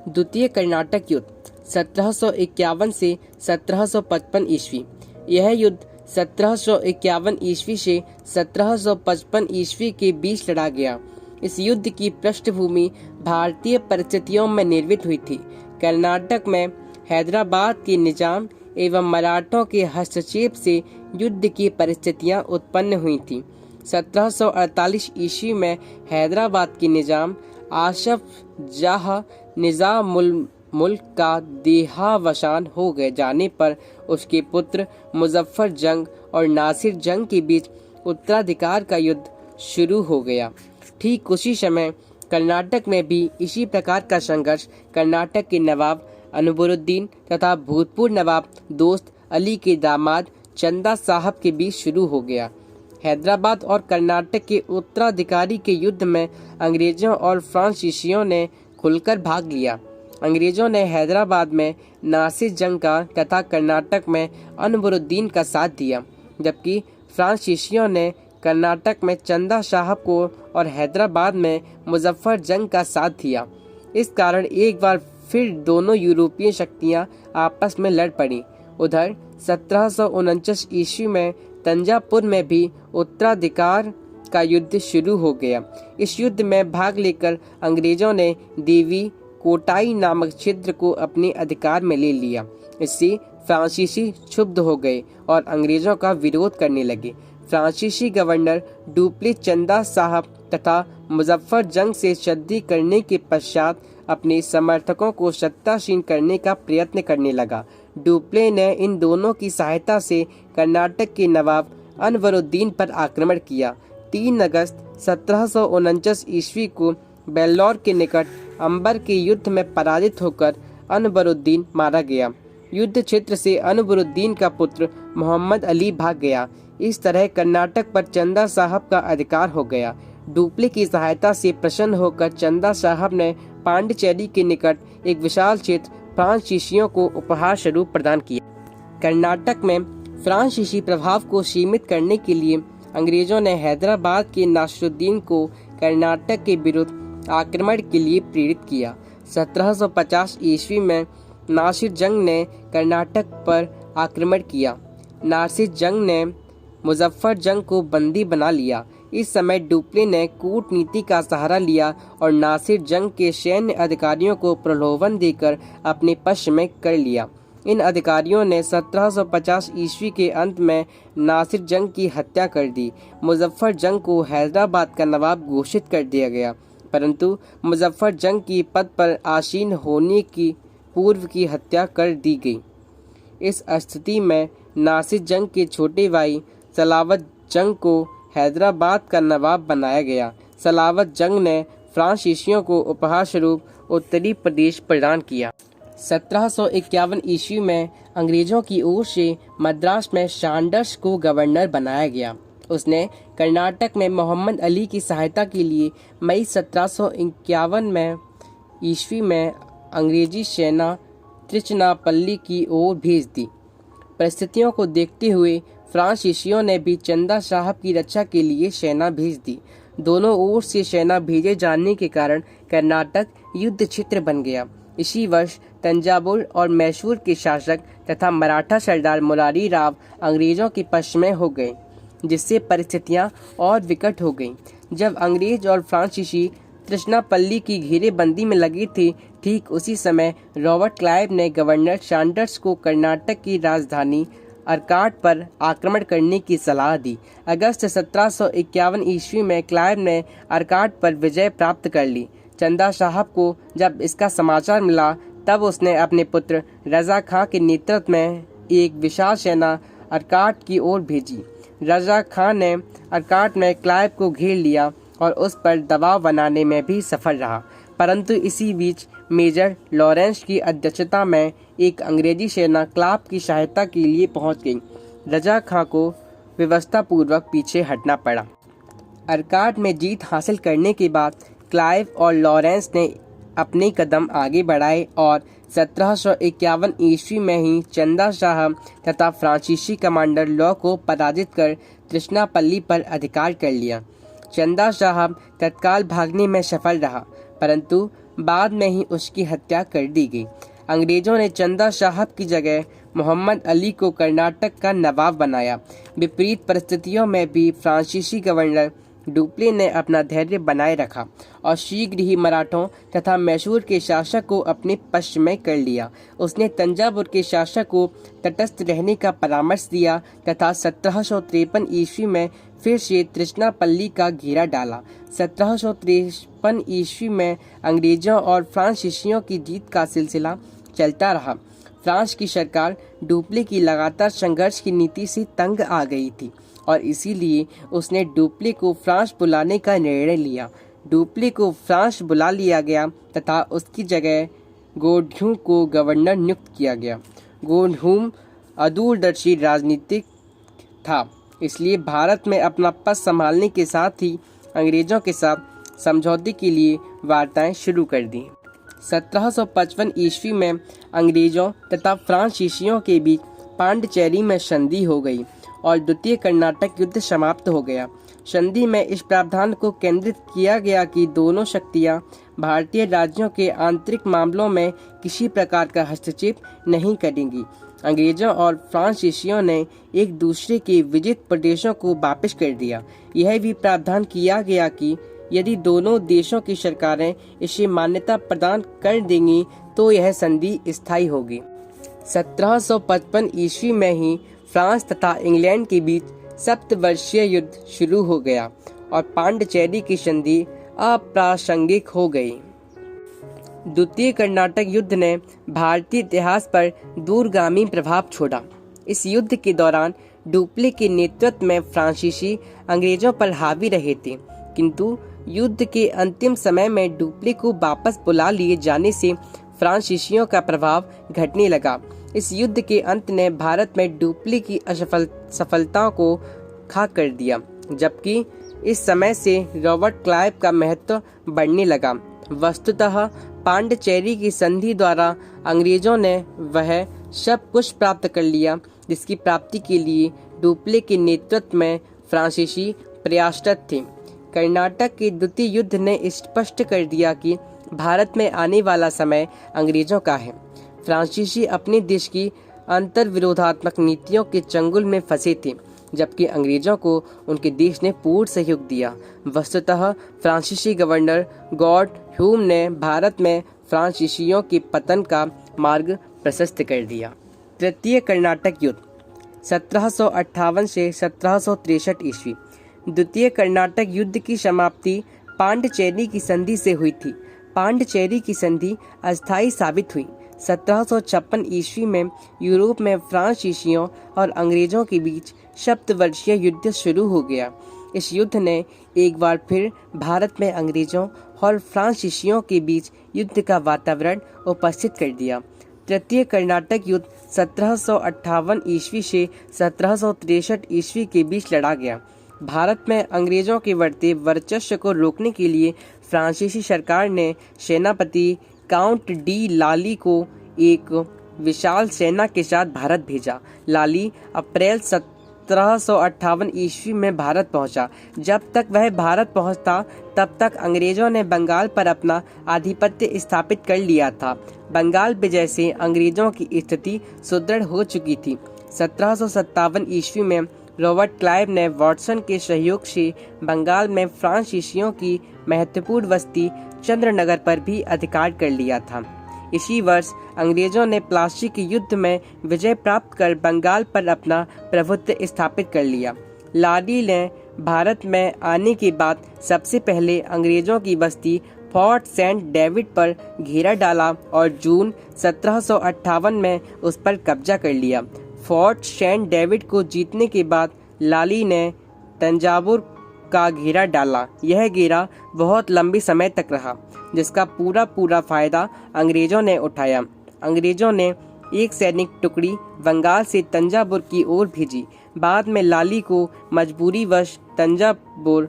द्वितीय कर्नाटक युद्ध 1751 से 1755 ईस्वी। यह युद्ध 1751 ईस्वी से 1755 ईस्वी के बीच लड़ा गया। इस युद्ध की पृष्ठभूमि भारतीय परिस्थितियों में निर्मित हुई थी। कर्नाटक में हैदराबाद के निजाम एवं मराठों के हस्तक्षेप से युद्ध की परिस्थितियां उत्पन्न हुई थीं। 1748 ईस्वी में हैदराबाद के निजाम आसफ जाह निजामुल मुल्क का देहावसान हो गए जाने पर उसके पुत्र मुजफ्फर जंग और नासिर जंग के बीच उत्तराधिकार का युद्ध शुरू हो गया। ठीक उसी समय कर्नाटक में भी इसी प्रकार का संघर्ष कर्नाटक के नवाब अनवरुद्दीन तथा भूतपूर्व नवाब दोस्त अली के दामाद चंदा साहब के बीच शुरू हो गया। हैदराबाद और कर्नाटक के उत्तराधिकारी के युद्ध में अंग्रेजों और फ्रांसीसियों ने खुलकर भाग लिया। अंग्रेजों ने हैदराबाद में नासिर जंग का तथा कर्नाटक में अनवरुद्दीन का साथ दिया, जबकि फ्रांसीसियों ने कर्नाटक में चंदा साहब को और हैदराबाद में मुजफ्फर जंग का साथ दिया। इस कारण एक बार फिर दोनों यूरोपीय शक्तियां आपस में लड़ पड़ी। उधर 1749 ईस्वी में तंजापुर में भी उत्तराधिकार का युद्ध शुरू हो गया। इस युद्ध में भाग लेकर अंग्रेजों ने देवी कोटाई नामक क्षेत्र को अपने अधिकार में ले लिया। इससे फ्रांसीसी क्षुब्ध हो गए और अंग्रेजों का विरोध करने लगे। फ्रांसीसी गवर्नर डुप्ले चंदा साहब तथा मुजफ्फर जंग से संधि करने के पश्चात अपने समर्थकों को सत्तासीन करने का प्रयत्न करने लगा। डुप्ले ने इन दोनों की सहायता से कर्नाटक के नवाब अनवरुद्दीन पर आक्रमण किया। 3 अगस्त 1749 ईस्वी को बेल्लौर के निकट अंबर के युद्ध में पराजित होकर अनवरुद्दीन मारा गया। युद्ध क्षेत्र से अनवरुद्दीन का पुत्र मोहम्मद अली भाग गया। इस तरह कर्नाटक पर चंदा साहब का अधिकार हो गया। डुप्ले की सहायता से प्रसन्न होकर चंदा साहब ने पांडिचेरी के निकट एक विशाल क्षेत्र फ्रांसीसियों को उपहार स्वरूप प्रदान किया। कर्नाटक में फ्रांसीसी प्रभाव को सीमित करने के लिए अंग्रेजों ने हैदराबाद के नासिरुद्दीन को कर्नाटक के विरुद्ध आक्रमण के लिए प्रेरित किया। 1750 ईस्वी में नासिर जंग ने कर्नाटक पर आक्रमण किया। नासिर जंग ने मुजफ्फर जंग को बंदी बना लिया। इस समय डुप्ले ने कूटनीति का सहारा लिया और नासिर जंग के सैन्य अधिकारियों को प्रलोभन देकर अपने पक्ष में कर लिया। इन अधिकारियों ने 1750 ईस्वी के अंत में नासिर जंग की हत्या कर दी। मुजफ्फर जंग को हैदराबाद का नवाब घोषित कर दिया गया, परंतु मुजफ्फर जंग की पद पर आसीन होने की पूर्व की हत्या कर दी गई। इस स्थिति में नासिर जंग के छोटे भाई सलावत जंग को हैदराबाद का नवाब बनाया गया। सलावत जंग ने फ्रांसीसियों को उपहार स्वरूप उत्तरी प्रदेश प्रदान किया। 1751 ईस्वी में अंग्रेजों की ओर से मद्रास में सैंडर्स को गवर्नर बनाया गया। उसने कर्नाटक में मोहम्मद अली की सहायता के लिए मई 1751 ईस्वी में अंग्रेजी सेना त्रिचनापल्ली की ओर भेज दी। परिस्थितियों को देखते हुए फ्रांसीसियों ने भी चंदा साहब की रक्षा के लिए सेना भेज दी। दोनों ओर से सेना भेजे जाने के कारण कर्नाटक युद्ध क्षेत्र बन गया। इसी वर्ष तंजावुर और मैसूर के शासक तथा मराठा सरदार मुरारी राव अंग्रेजों के पक्ष में हो गए, जिससे परिस्थितियां और विकट हो गईं। जब अंग्रेज और फ्रांसीसी त्रिचनापल्ली की घेरेबंदी में लगे थे, ठीक उसी समय रॉबर्ट क्लाइव ने गवर्नर सैंडर्स को कर्नाटक की राजधानी अर्काट पर आक्रमण करने की सलाह दी। अगस्त 1751 ईस्वी में क्लाइव ने अर्काट पर विजय प्राप्त कर ली। चंदा साहब को जब इसका समाचार मिला, तब उसने अपने पुत्र रजा खां के नेतृत्व में एक विशाल सेना अर्काट की ओर भेजी। रजा खां ने अर्काट में क्लाइव को घेर लिया और उस पर दबाव बनाने में भी सफल रहा, परंतु इसी बीच मेजर लॉरेंस की अध्यक्षता में एक अंग्रेजी सेना क्लाइव की सहायता के लिए पहुंच गई। रजा खां को व्यवस्थापूर्वक पीछे हटना पड़ा। अर्काट में जीत हासिल करने के बाद क्लाइव और लॉरेंस ने अपने कदम आगे बढ़ाए और 1751 ईस्वी में ही चंदा साहब तथा फ्रांसीसी कमांडर लॉ को पराजित कर त्रिचनापल्ली पर अधिकार कर लिया। चंदा साहब तत्काल भागने में सफल रहा, परंतु बाद में ही उसकी हत्या कर दी गई। अंग्रेजों ने चंदा साहब की जगह मोहम्मद अली को कर्नाटक का नवाब बनाया। विपरीत परिस्थितियों में भी फ्रांसीसी गवर्नर डुप्ले ने अपना धैर्य बनाए रखा और शीघ्र ही मराठों तथा मैसूर के शासक को अपने पक्ष में कर लिया। उसने तंजावुर के शासक को तटस्थ रहने का परामर्श दिया तथा 1753 ईस्वी में फिर से त्रिचनापल्ली का घेरा डाला। 1753 ईस्वी में अंग्रेजों और फ्रांसीसियों की जीत का सिलसिला चलता रहा। फ्रांस की सरकार डुप्ले की लगातार संघर्ष की नीति से तंग आ गई थी और इसीलिए उसने डुप्ले को फ्रांस बुलाने का निर्णय लिया। डुप्ले को फ्रांस बुला लिया गया तथा उसकी जगह गोडह्यू को गवर्नर नियुक्त किया गया। गोडह्यू अदूरदर्शी राजनीतिक था, इसलिए भारत में अपना पद संभालने के साथ ही अंग्रेजों के साथ समझौते के लिए वार्ताएं शुरू कर दी। 1755 ईस्वी में अंग्रेजों तथा फ्रांसीसियों के बीच पांडिचेरी में संधि हो गई और द्वितीय कर्नाटक युद्ध समाप्त हो गया। संधि में इस प्रावधान को केंद्रित किया गया कि दोनों शक्तियां भारतीय राज्यों के आंतरिक मामलों में किसी प्रकार का हस्तक्षेप नहीं करेंगी। अंग्रेजों और फ्रांसीसियों ने एक दूसरे के विजित प्रदेशों को वापस कर दिया। यह भी प्रावधान किया गया कि यदि दोनों देशों की सरकारें इसे मान्यता प्रदान कर देंगी तो यह संधि स्थायी होगी। 1755 ईस्वी में ही फ्रांस तथा इंग्लैंड के बीच सप्तवर्षीय युद्ध शुरू हो गया और पांडिचेरी की संधि अप्रासंगिक हो गई। द्वितीय कर्नाटक युद्ध ने भारतीय इतिहास पर दूरगामी प्रभाव छोड़ा। इस युद्ध के दौरान डुप्ले के नेतृत्व में फ्रांसीसी अंग्रेजों पर हावी रहे थे, किंतु युद्ध के अंतिम समय में डुप्ले को वापस बुला लिए जाने से फ्रांसीसियों का प्रभाव घटने लगा। इस युद्ध के अंत ने भारत में डुप्ले की सफलताओं को खा कर दिया, जबकि इस समय से रॉबर्ट क्लाइव का महत्व बढ़ने लगा। वस्तुतः पांडिचेरी की संधि द्वारा अंग्रेजों ने वह सब कुछ प्राप्त कर लिया जिसकी प्राप्ति के लिए डुप्ले के नेतृत्व में फ्रांसीसी प्रयासरत थे। कर्नाटक के द्वितीय युद्ध ने स्पष्ट कर दिया कि भारत में आने वाला समय अंग्रेजों का है। फ्रांसीसी अपने देश की अंतर्विरोधात्मक नीतियों के चंगुल में फंसे थे, जबकि अंग्रेजों को उनके देश ने पूर्ण सहयोग दिया। वस्तुतः फ्रांसीसी गवर्नर गॉड ह्यूम ने भारत में फ्रांसीसियों के पतन का मार्ग प्रशस्त कर दिया। तृतीय कर्नाटक युद्ध 1758 से 1763 ईस्वी। द्वितीय कर्नाटक युद्ध की समाप्ति पांडिचेरी की संधि से हुई थी। पांडिचेरी की संधि अस्थायी साबित हुई। 1756 ईस्वी में यूरोप में फ्रांसीसियों और अंग्रेजों के बीच सप्तवर्षीय युद्ध शुरू हो गया। इस युद्ध ने एक बार फिर भारत में अंग्रेजों और फ्रांसीसियों के बीच युद्ध का वातावरण उपस्थित कर दिया। तृतीय कर्नाटक युद्ध 1758 ईस्वी से 1763 ईस्वी के बीच लड़ा गया। भारत में अंग्रेजों के बढ़ते वर्चस्व को रोकने के लिए फ्रांसीसी सरकार ने सेनापति काउंट डी लाली को एक विशाल सेना के साथ भारत भेजा। लाली अप्रैल 1758 ईस्वी में भारत पहुंचा। जब तक वह भारत पहुंचता तब तक अंग्रेजों ने बंगाल पर अपना आधिपत्य स्थापित कर लिया था। बंगाल विजय से अंग्रेजों की स्थिति सुदृढ़ हो चुकी थी। 1757 ईस्वी में रॉबर्ट क्लाइव ने वाटसन के सहयोग से बंगाल में फ्रांसीसियों की महत्वपूर्ण बस्ती चंद्रनगर पर भी अधिकार कर लिया था। इसी वर्ष अंग्रेजों ने प्लासी के युद्ध में विजय प्राप्त कर बंगाल पर अपना प्रभुत्व स्थापित कर लिया। लाली ने भारत में आने के बाद सबसे पहले अंग्रेजों की बस्ती फोर्ट सेंट डेविड पर घेरा डाला और जून 1758 में उस पर कब्जा कर लिया। फोर्ट सेंट डेविड को जीतने के बाद लाली ने तंजावुर का घेरा डाला। यह घेरा बहुत लंबे समय तक रहा, जिसका पूरा फायदा अंग्रेजों ने उठाया। अंग्रेजों ने एक सैनिक टुकड़ी बंगाल से तंजावुर की ओर भेजी। बाद में लाली को मजबूरीवश तंजावुर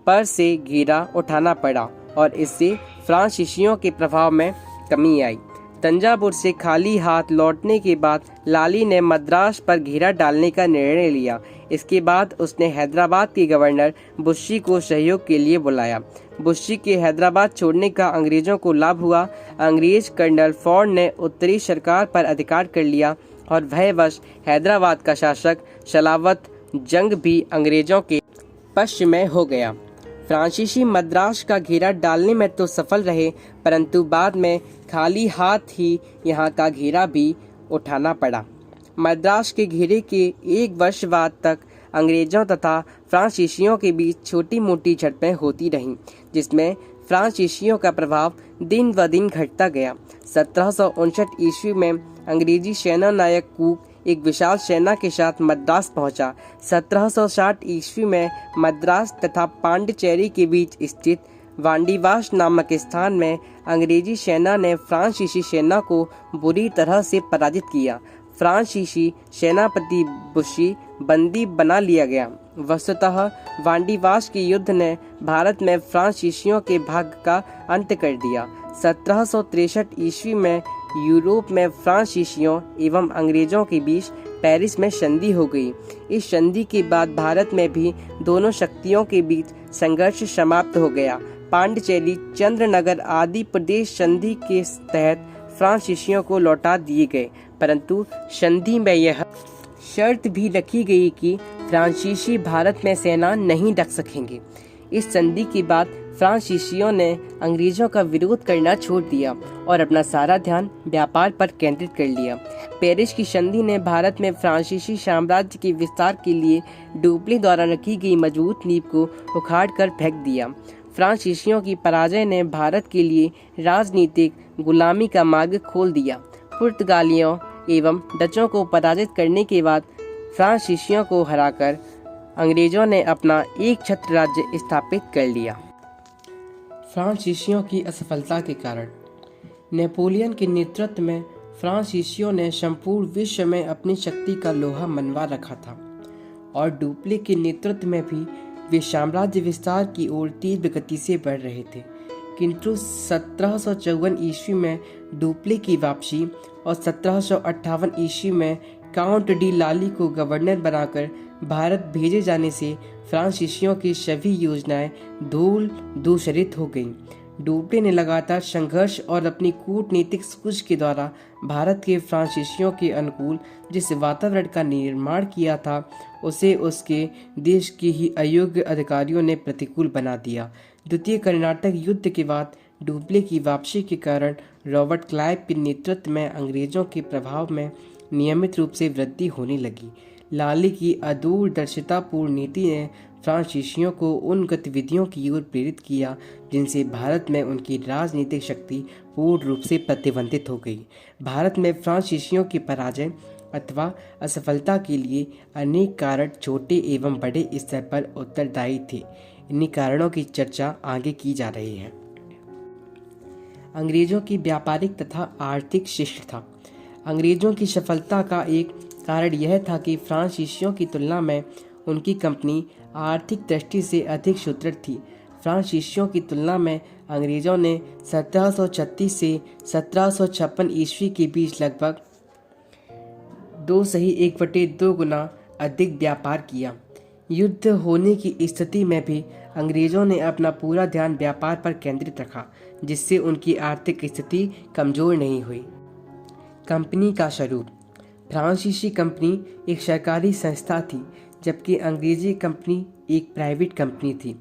पर से घेरा उठाना पड़ा और इससे फ्रांसीसियों के प्रभाव में कमी आई। तंजावुर से खाली हाथ लौटने के बाद लाली ने मद्रास पर घेरा डालने का निर्णय लिया। इसके बाद उसने हैदराबाद के गवर्नर बुस्सी को सहयोग के लिए बुलाया। बुस्सी के हैदराबाद छोड़ने का अंग्रेजों को लाभ हुआ। अंग्रेज कर्नल फोर्ड ने उत्तरी सरकार पर अधिकार कर लिया और भयवश हैदराबाद का शासक सलावत जंग भी अंग्रेजों के पक्ष में हो गया। फ्रांसीसी मद्रास का घेरा डालने में तो सफल रहे, परंतु बाद में खाली हाथ ही यहाँ का घेरा भी उठाना पड़ा। मद्रास के घेरे के एक वर्ष बाद तक अंग्रेजों तथा फ्रांसीसियों के बीच छोटी मोटी झड़पें होती रहीं, जिसमें फ्रांसीसियों का प्रभाव दिन ब दिन घटता गया। 1759 ईस्वी में अंग्रेजी सेना नायक कूक एक विशाल सेना के साथ मद्रास पहुंचा। 1760 ईस्वी में मद्रास तथा पांडिचेरी के बीच स्थित वांडीवास नामक स्थान में अंग्रेजी सेना ने फ्रांसीसी सेना को बुरी तरह से पराजित किया। फ्रांसीसी सेनापति बुस्सी बंदी बना लिया गया। वस्तुतः वांडीवास के युद्ध ने भारत में फ्रांसीसियों के भाग्य का अंत कर दिया। 1763 ईस्वी में यूरोप में फ्रांसीसियों एवं अंग्रेजों के बीच पेरिस में संधि हो गई। इस संधि के बाद भारत में भी दोनों शक्तियों के बीच संघर्ष समाप्त हो गया। पांडिचेरी, चंद्रनगर आदि प्रदेश संधि के तहत फ्रांसीसियों को लौटा दिए गए, परंतु संधि में यह शर्त भी रखी गई कि फ्रांसीसी भारत में सेना नहीं रख सकेंगे। इस संधि के बाद फ्रांसीसियों ने अंग्रेजों का विरोध करना छोड़ दिया और अपना सारा ध्यान व्यापार पर केंद्रित कर लिया। पेरिस की संधि ने भारत में फ्रांसीसी साम्राज्य के विस्तार के लिए डुप्ले द्वारा रखी गई मजबूत नींव को उखाड़ कर फेंक दिया। फ्रांसीसियों की पराजय ने भारत के लिए राजनीतिक गुलामी का मार्ग खोल दिया। पुर्तगालियों एवं डचों को पराजित करने के बाद फ्रांसीसियों को हराकर अंग्रेजों ने अपना एक छत्र राज्य स्थापित कर लिया। फ्रांसीसियों की असफलता के कारण नेपोलियन के नेतृत्व में फ्रांसीसियों ने संपूर्ण विश्व में अपनी शक्ति का लोहा मनवा रखा था और डुप्ले के नेतृत्व में भी वे साम्राज्य विस्तार की ओर तीव्र गति से बढ़ रहे थे। किंतु 1754 ईस्वी में डुप्ले की वापसी और 1758 ईस्वी में काउंट डी लाली को गवर्नर बनाकर भारत भेजे जाने से फ्रांसीसियों की सभी योजनाएं धूल धूसरित हो गईं। डुप्ले ने लगातार संघर्ष और अपनी कूटनीतिक सूझ के द्वारा भारत के फ्रांसीसियों के अनुकूल जिस वातावरण का निर्माण किया था उसे उसके देश के ही अयोग्य अधिकारियों ने प्रतिकूल बना दिया। द्वितीय कर्नाटक युद्ध के बाद डुप्ले की वापसी के कारण रॉबर्ट क्लाइव के नेतृत्व में अंग्रेजों के प्रभाव में नियमित रूप से वृद्धि होने लगी। लाली की अदूरदर्शितापूर्ण नीति ने फ्रांसीसियों को उन गतिविधियों की ओर प्रेरित किया जिनसे भारत में उनकी राजनीतिक शक्ति पूर्ण रूप से प्रतिबंधित हो गई। भारत में फ्रांसीसियों की पराजय अथवा असफलता के लिए अनेक कारण छोटे एवं बड़े स्तर पर उत्तरदायी थे। इन्हीं कारणों की चर्चा आगे की जा रही है। अंग्रेजों की व्यापारिक तथा आर्थिक शिष्टता। अंग्रेजों की सफलता का एक कारण यह था कि फ्रांसीसियों की तुलना में उनकी कंपनी आर्थिक दृष्टि से अधिक सुदृढ़ थी। फ्रांसीसियों की तुलना में अंग्रेजों ने 1736 से 1756 ईस्वी के बीच लगभग 2.1/2 गुना अधिक व्यापार किया। युद्ध होने की स्थिति में भी अंग्रेजों ने अपना पूरा ध्यान व्यापार पर केंद्रित रखा, जिससे उनकी आर्थिक स्थिति कमजोर नहीं हुई। कंपनी का स्वरूप। फ्रांसीसी कंपनी एक सरकारी संस्था थी, जबकि अंग्रेजी कंपनी एक प्राइवेट कंपनी थी।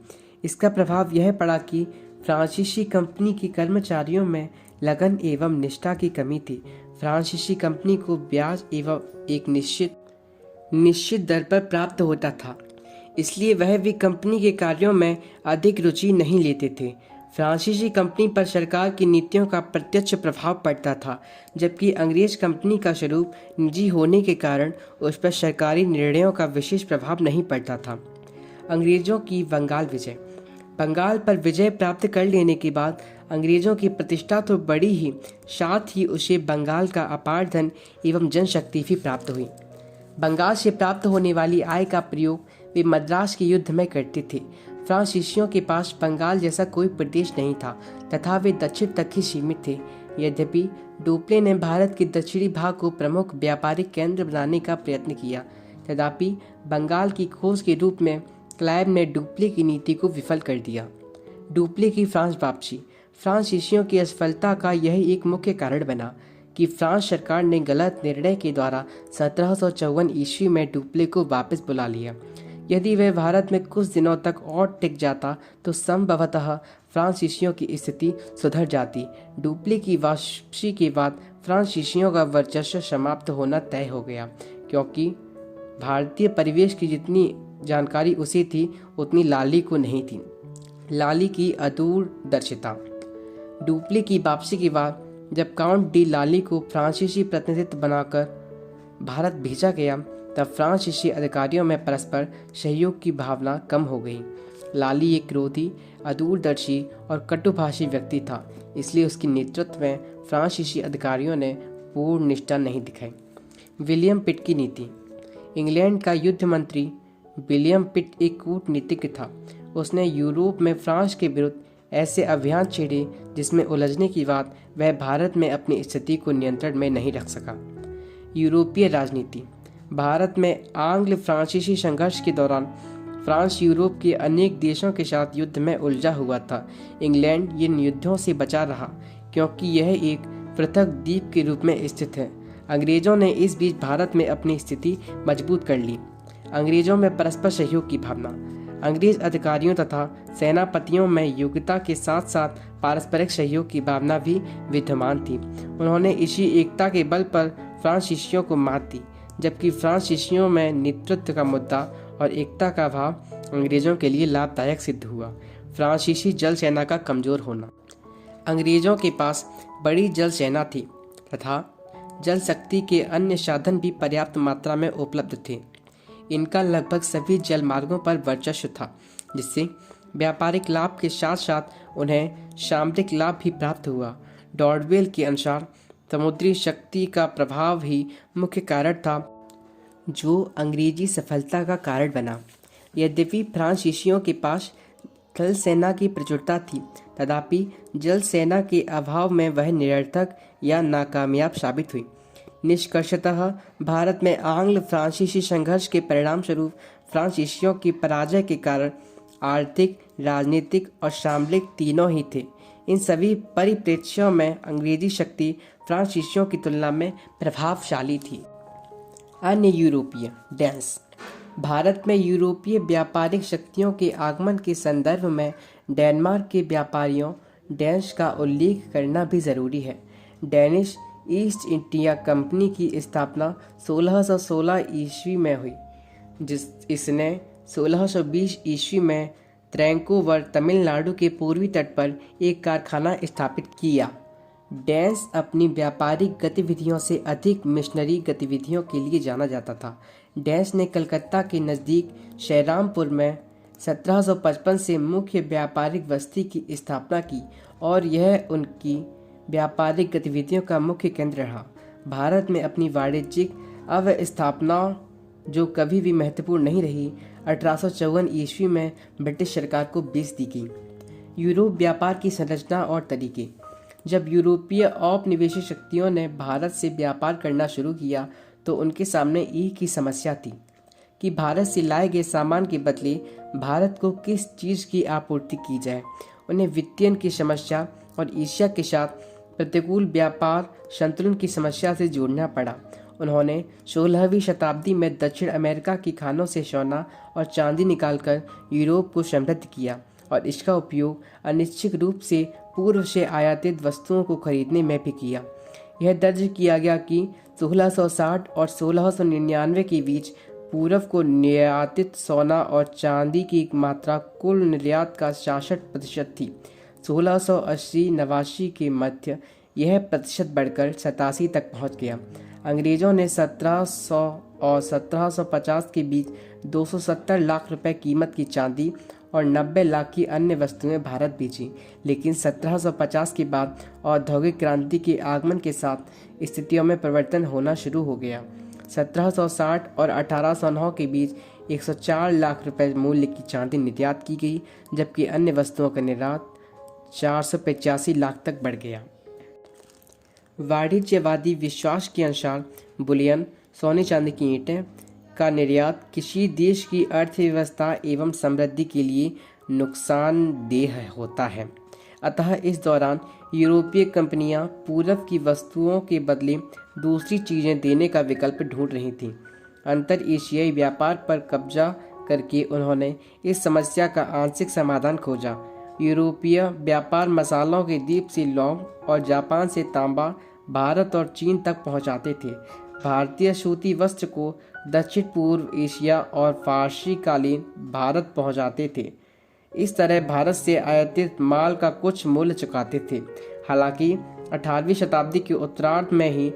इसका प्रभाव यह पड़ा कि फ्रांसीसी कंपनी के कर्मचारियों में लगन एवं निष्ठा की कमी थी। फ्रांसीसी कंपनी को ब्याज एवं एक निश्चित दर पर प्राप्त होता था, इसलिए वह भी कंपनी के कार्यों में अधिक रुचि नहीं लेते थे। फ्रांसीसी कंपनी पर सरकार की नीतियों का प्रत्यक्ष प्रभाव पड़ता था, जबकि अंग्रेज कंपनी का स्वरूप निजी होने के कारण उस पर सरकारी निर्णयों का विशेष प्रभाव नहीं पड़ता था। अंग्रेजों की बंगाल विजय। बंगाल पर विजय प्राप्त कर लेने के बाद अंग्रेजों की प्रतिष्ठा तो बढ़ी ही, साथ ही उसे बंगाल का अपार धन एवं जनशक्ति भी प्राप्त हुई। बंगाल से प्राप्त होने वाली आय का प्रयोग वे मद्रास के युद्ध में करते थे। फ्रांसीसियों के पास बंगाल जैसा कोई प्रदेश नहीं था तथा वे दक्षिण तक ही सीमित थे। यद्यपि डुप्ले ने भारत के दक्षिणी भाग को प्रमुख व्यापारिक केंद्र बनाने का प्रयत्न किया, तथापि बंगाल की खोज के रूप में क्लाइव ने डुप्ले की नीति को विफल कर दिया। डुप्ले की फ्रांस वापसी। फ्रांसीसियों की असफलता का यह एक मुख्य कारण बना कि फ्रांस सरकार ने गलत निर्णय के द्वारा 1754 ईस्वी में डुप्ले को वापस बुला लिया। यदि वह भारत में कुछ दिनों तक और टिक जाता तो संभवतः फ्रांसीसियों की स्थिति सुधर जाती। डुप्ले की वापसी के बाद फ्रांसीसियों का वर्चस्व समाप्त होना तय हो गया, क्योंकि भारतीय परिवेश की जितनी जानकारी उसे थी उतनी लाली को नहीं थी। लाली की अदूरदर्शिता। डुप्ले की वापसी के बाद जब काउंट डी लाली को फ्रांसीसी प्रतिनिधित्व बनाकर भारत भेजा गया, तब फ्रांसीसी अधिकारियों में परस्पर सहयोग की भावना कम हो गई। लाली एक क्रोधी, अदूरदर्शी और कटुभाषी व्यक्ति था, इसलिए उसके नेतृत्व में फ्रांसीसी अधिकारियों ने पूर्ण निष्ठा नहीं दिखाई। विलियम पिट की नीति। इंग्लैंड का युद्ध मंत्री विलियम पिट एक कूटनीतिज्ञ था। उसने यूरोप में फ्रांस के विरुद्ध ऐसे अभियान छेड़े जिसमें उलझने की बाद वह भारत में अपनी स्थिति को नियंत्रण में नहीं रख सका। यूरोपीय राजनीति। भारत में आंग्ल फ्रांसीसी संघर्ष के दौरान फ्रांस यूरोप के अनेक देशों के साथ युद्ध में उलझा हुआ था। इंग्लैंड इन युद्धों से बचा रहा क्योंकि यह एक पृथक द्वीप के रूप में स्थित है। अंग्रेजों ने इस बीच भारत में अपनी स्थिति मजबूत कर ली। अंग्रेजों में परस्पर सहयोग की भावना। अंग्रेज अधिकारियों तथा सेनापतियों में योग्यता के साथ साथ पारस्परिक सहयोग की भावना भी विद्यमान थी। उन्होंने इसी एकता के बल पर फ्रांसीसियों को मात दी, जबकि फ्रांसीसियों में नेतृत्व का मुद्दा और एकता का भाव अंग्रेजों के लिए लाभदायक सिद्ध हुआ। फ्रांसीसी जल सेना का कमज़ोर होना। अंग्रेज़ों के पास बड़ी जल सेना थी तथा जल शक्ति के अन्य साधन भी पर्याप्त मात्रा में उपलब्ध थे। इनका लगभग सभी जल मार्गों पर वर्चस्व था, जिससे व्यापारिक लाभ के साथ साथ उन्हें सामरिक लाभ भी प्राप्त हुआ। डॉर्डवेल के अनुसार समुद्री शक्ति का प्रभाव ही मुख्य कारण था जो अंग्रेजी सफलता का कारण बना। यद्यपि फ्रांसीसियों के पास थल सेना की प्रचुरता थी, तथापि जल सेना के अभाव में वह निरर्थक या नाकामयाब साबित हुई। निष्कर्षतः भारत में आंग्ल फ्रांसीसी संघर्ष के परिणाम स्वरूप फ्रांसीसियों की पराजय के कारण आर्थिक, राजनीतिक और सामरिक तीनों ही थे। इन सभी परिप्रेक्ष्यों में अंग्रेजी शक्ति फ्रांसीसियों की तुलना में प्रभावशाली थी। अन्य यूरोपीय डेंस। भारत में यूरोपीय व्यापारिक शक्तियों के आगमन के संदर्भ में डेनमार्क के व्यापारियों डेंस का उल्लेख करना भी ज़रूरी है। डेनिश ईस्ट इंडिया कंपनी की स्थापना 1616 ईस्वी में हुई, इसने 1620 ईस्वी में त्रैंकोवर तमिलनाडु के पूर्वी तट पर एक कारखाना स्थापित किया। डेंस अपनी व्यापारिक गतिविधियों से अधिक मिशनरी गतिविधियों के लिए जाना जाता था। डेंस ने कलकत्ता के नज़दीक श्रीरामपुर में 1755 से मुख्य व्यापारिक बस्ती की स्थापना की और यह उनकी व्यापारिक गतिविधियों का मुख्य केंद्र रहा। भारत में अपनी वाणिज्यिक अवस्थापना, जो कभी भी महत्वपूर्ण नहीं रही, 1854 ईस्वी में ब्रिटिश सरकार को बेच दी गई। यूरोप व्यापार की संरचना और तरीके। जब यूरोपीय औपनिवेशिक शक्तियों ने भारत से व्यापार करना शुरू किया तो उनके सामने एक ही समस्या थी कि भारत से लाए गए सामान के बदले भारत को किस चीज़ की आपूर्ति की जाए। उन्हें वित्तीय की समस्या और एशिया के साथ प्रतिकूल व्यापार संतुलन की समस्या से जोड़ना पड़ा। उन्होंने 16वीं शताब्दी में दक्षिण अमेरिका की खानों से सोना और चांदी निकालकर यूरोप को समृद्ध किया और इसका उपयोग अनिश्चित रूप से पूर्व से आयातित वस्तुओं को खरीदने में भी किया। यह दर्ज किया गया कि 1660 और 1699 के बीच पूर्व को निर्यातित सोना और चांदी की मात्रा कुल निर्यात का 66% थी। 1680-89 के मध्य यह प्रतिशत बढ़कर 87 तक पहुंच गया। अंग्रेजों ने 1700 और 1750 के बीच 270 लाख रुपए कीमत की चांदी और 90 लाख की अन्य वस्तुएं भारत भेजी, लेकिन 1750 के बाद औद्योगिक क्रांति के आगमन के साथ स्थितियों में परिवर्तन होना शुरू हो गया। 1760 और 1809 के बीच 104 लाख रुपए मूल्य की चांदी निर्यात की गई, जबकि अन्य वस्तुओं का निर्यात 485 लाख तक बढ़ गया। वाणिज्यवादी विश्वास के अनुसार बुलियन, सोने चांदी की ईंटें का निर्यात किसी देश की अर्थव्यवस्था एवं समृद्धि के लिए नुकसानदेह होता है। अतः इस दौरान यूरोपीय कंपनियां पूर्व की वस्तुओं के बदले दूसरी चीज़ें देने का विकल्प ढूंढ रही थीं। अंतर एशियाई व्यापार पर कब्जा करके उन्होंने इस समस्या का आंशिक समाधान खोजा। यूरोपीय व्यापार मसालों के द्वीप से लौंग और जापान से तांबा भारत और चीन तक पहुंचाते थे। भारतीय सूती वस्त्र को दक्षिण पूर्व एशिया और फारसी कालीन भारत पहुंचाते थे। इस तरह भारत से आयातित माल का कुछ मूल्य चुकाते थे। हालांकि 18वीं शताब्दी के उत्तरार्ध में ही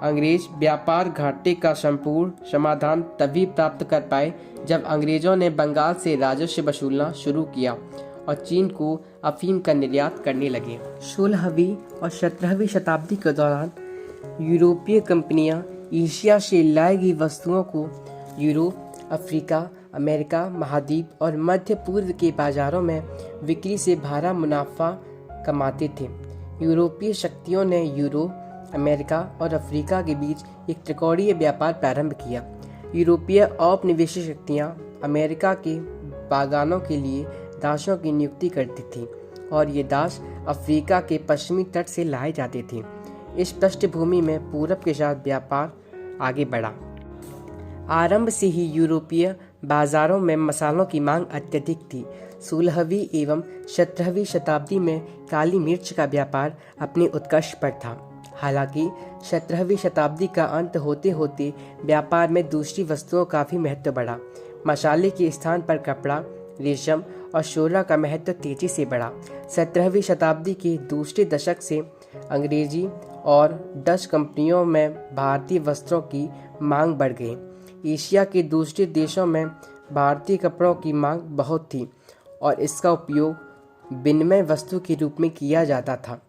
अंग्रेज व्यापार घाटे का संपूर्ण समाधान तभी प्राप्त कर पाए जब अंग्रेजों ने बंगाल से राजस्व वसूलना शुरू किया और चीन को अफीम का निर्यात करने लगे। 16वीं और 17वीं शताब्दी के दौरान यूरोपीय कंपनियां एशिया से लाई गई वस्तुओं को यूरोप, अफ्रीका, अमेरिका महाद्वीप और मध्य पूर्व के बाजारों में बिक्री से भारी मुनाफा कमाते थे। यूरोपीय शक्तियों ने यूरोप, अमेरिका और अफ्रीका के बीच एक त्रिकोणीय व्यापार प्रारंभ किया। यूरोपीय औपनिवेशिक शक्तियां अमेरिका के बागानों के लिए दासों की नियुक्ति करती थीं और ये दास अफ्रीका के पश्चिमी तट से लाए जाते थे। इस पृष्ठभूमि में पूरब के साथ व्यापार आगे बढ़ा। आरंभ से ही यूरोपीय बाजारों में मसालों की मांग अत्यधिक थी। 16वीं एवं 17वीं शताब्दी में काली मिर्च का व्यापार अपने उत्कर्ष पर था। हालांकि 17वीं शताब्दी का अंत होते होते व्यापार में दूसरी वस्तुओं का भी महत्व बढ़ा। मसाले के स्थान पर कपड़ा, रेशम और शोला का महत्व तेजी से बढ़ा। 17वीं शताब्दी के दूसरे दशक से अंग्रेजी और डच कंपनियों में भारतीय वस्त्रों की मांग बढ़ गई। एशिया के दूसरे देशों में भारतीय कपड़ों की मांग बहुत थी और इसका उपयोग विनिमय वस्तु के रूप में किया जाता था।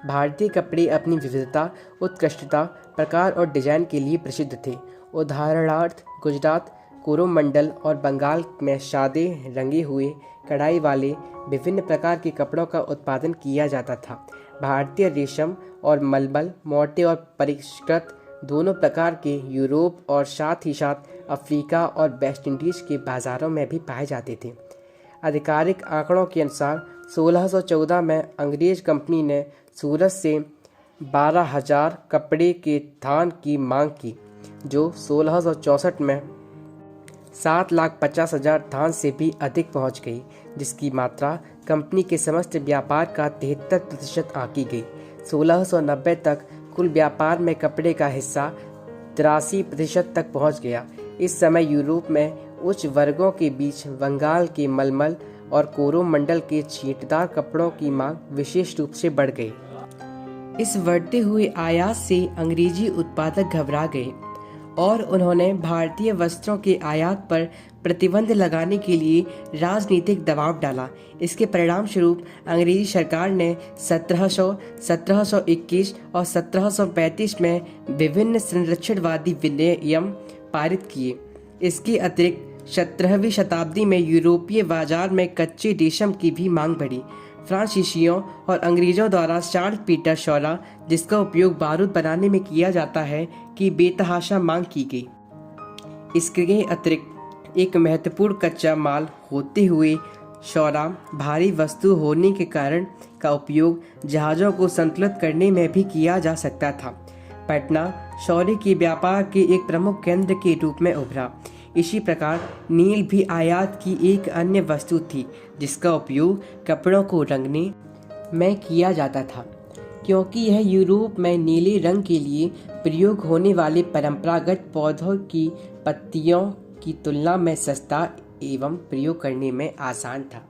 भारतीय कपड़े अपनी विविधता, उत्कृष्टता, प्रकार और डिजाइन के लिए प्रसिद्ध थे। उदाहरणार्थ गुजरात, कोरोमंडल और बंगाल में सादे रंगे हुए कढ़ाई वाले विभिन्न प्रकार के कपड़ों का उत्पादन किया जाता था। भारतीय रेशम और मलमल मोटे और परिष्कृत दोनों प्रकार के यूरोप और साथ ही साथ अफ्रीका और वेस्ट इंडीज के बाज़ारों में भी पाए जाते थे। आधिकारिक आंकड़ों के अनुसार 1614 में अंग्रेज कंपनी ने सूरत से 12,000 कपड़े के थान की मांग की, जो 1664 में 7,50,000 थान से भी अधिक पहुंच गई, जिसकी मात्रा कंपनी के समस्त व्यापार का 73% आंकी गई। 1690 तक कुल व्यापार में कपड़े का हिस्सा 83% तक पहुंच गया। इस समय यूरोप में उच्च वर्गों के बीच बंगाल के मलमल और कोरोमंडल के छींटदार कपड़ों की मांग विशेष रूप से बढ़ गई। इस बढ़ते हुए आयात से अंग्रेजी उत्पादक घबरा गए और उन्होंने भारतीय वस्त्रों के आयात पर प्रतिबंध लगाने के लिए राजनीतिक दबाव डाला। इसके परिणाम स्वरूप अंग्रेजी सरकार ने 1700, 1721 और 1735 में विभिन्न संरक्षणवादी विनियम पारित किए। इसके अतिरिक्त 17वीं शताब्दी में यूरोपीय बाजार में कच्चे रेशम की भी मांग बढ़ी। फ्रांसीसियों और अंग्रेजों द्वारा चार्ल्स पीटर शोला, जिसका उपयोग बारूद बनाने में किया जाता है, की बेतहाशा मांग की गई। इसके अतिरिक्त एक महत्वपूर्ण कच्चा माल होते हुए शोला भारी वस्तु होने के कारण का उपयोग जहाज़ों को संतुलित करने में भी किया जा सकता था। पटना शौर्य के व्यापार के एक प्रमुख केंद्र के रूप में उभरा। इसी प्रकार नील भी आयात की एक अन्य वस्तु थी, जिसका उपयोग कपड़ों को रंगने में किया जाता था, क्योंकि यह यूरोप में नीले रंग के लिए प्रयोग होने वाले परंपरागत पौधों की पत्तियों की तुलना में सस्ता एवं प्रयोग करने में आसान था।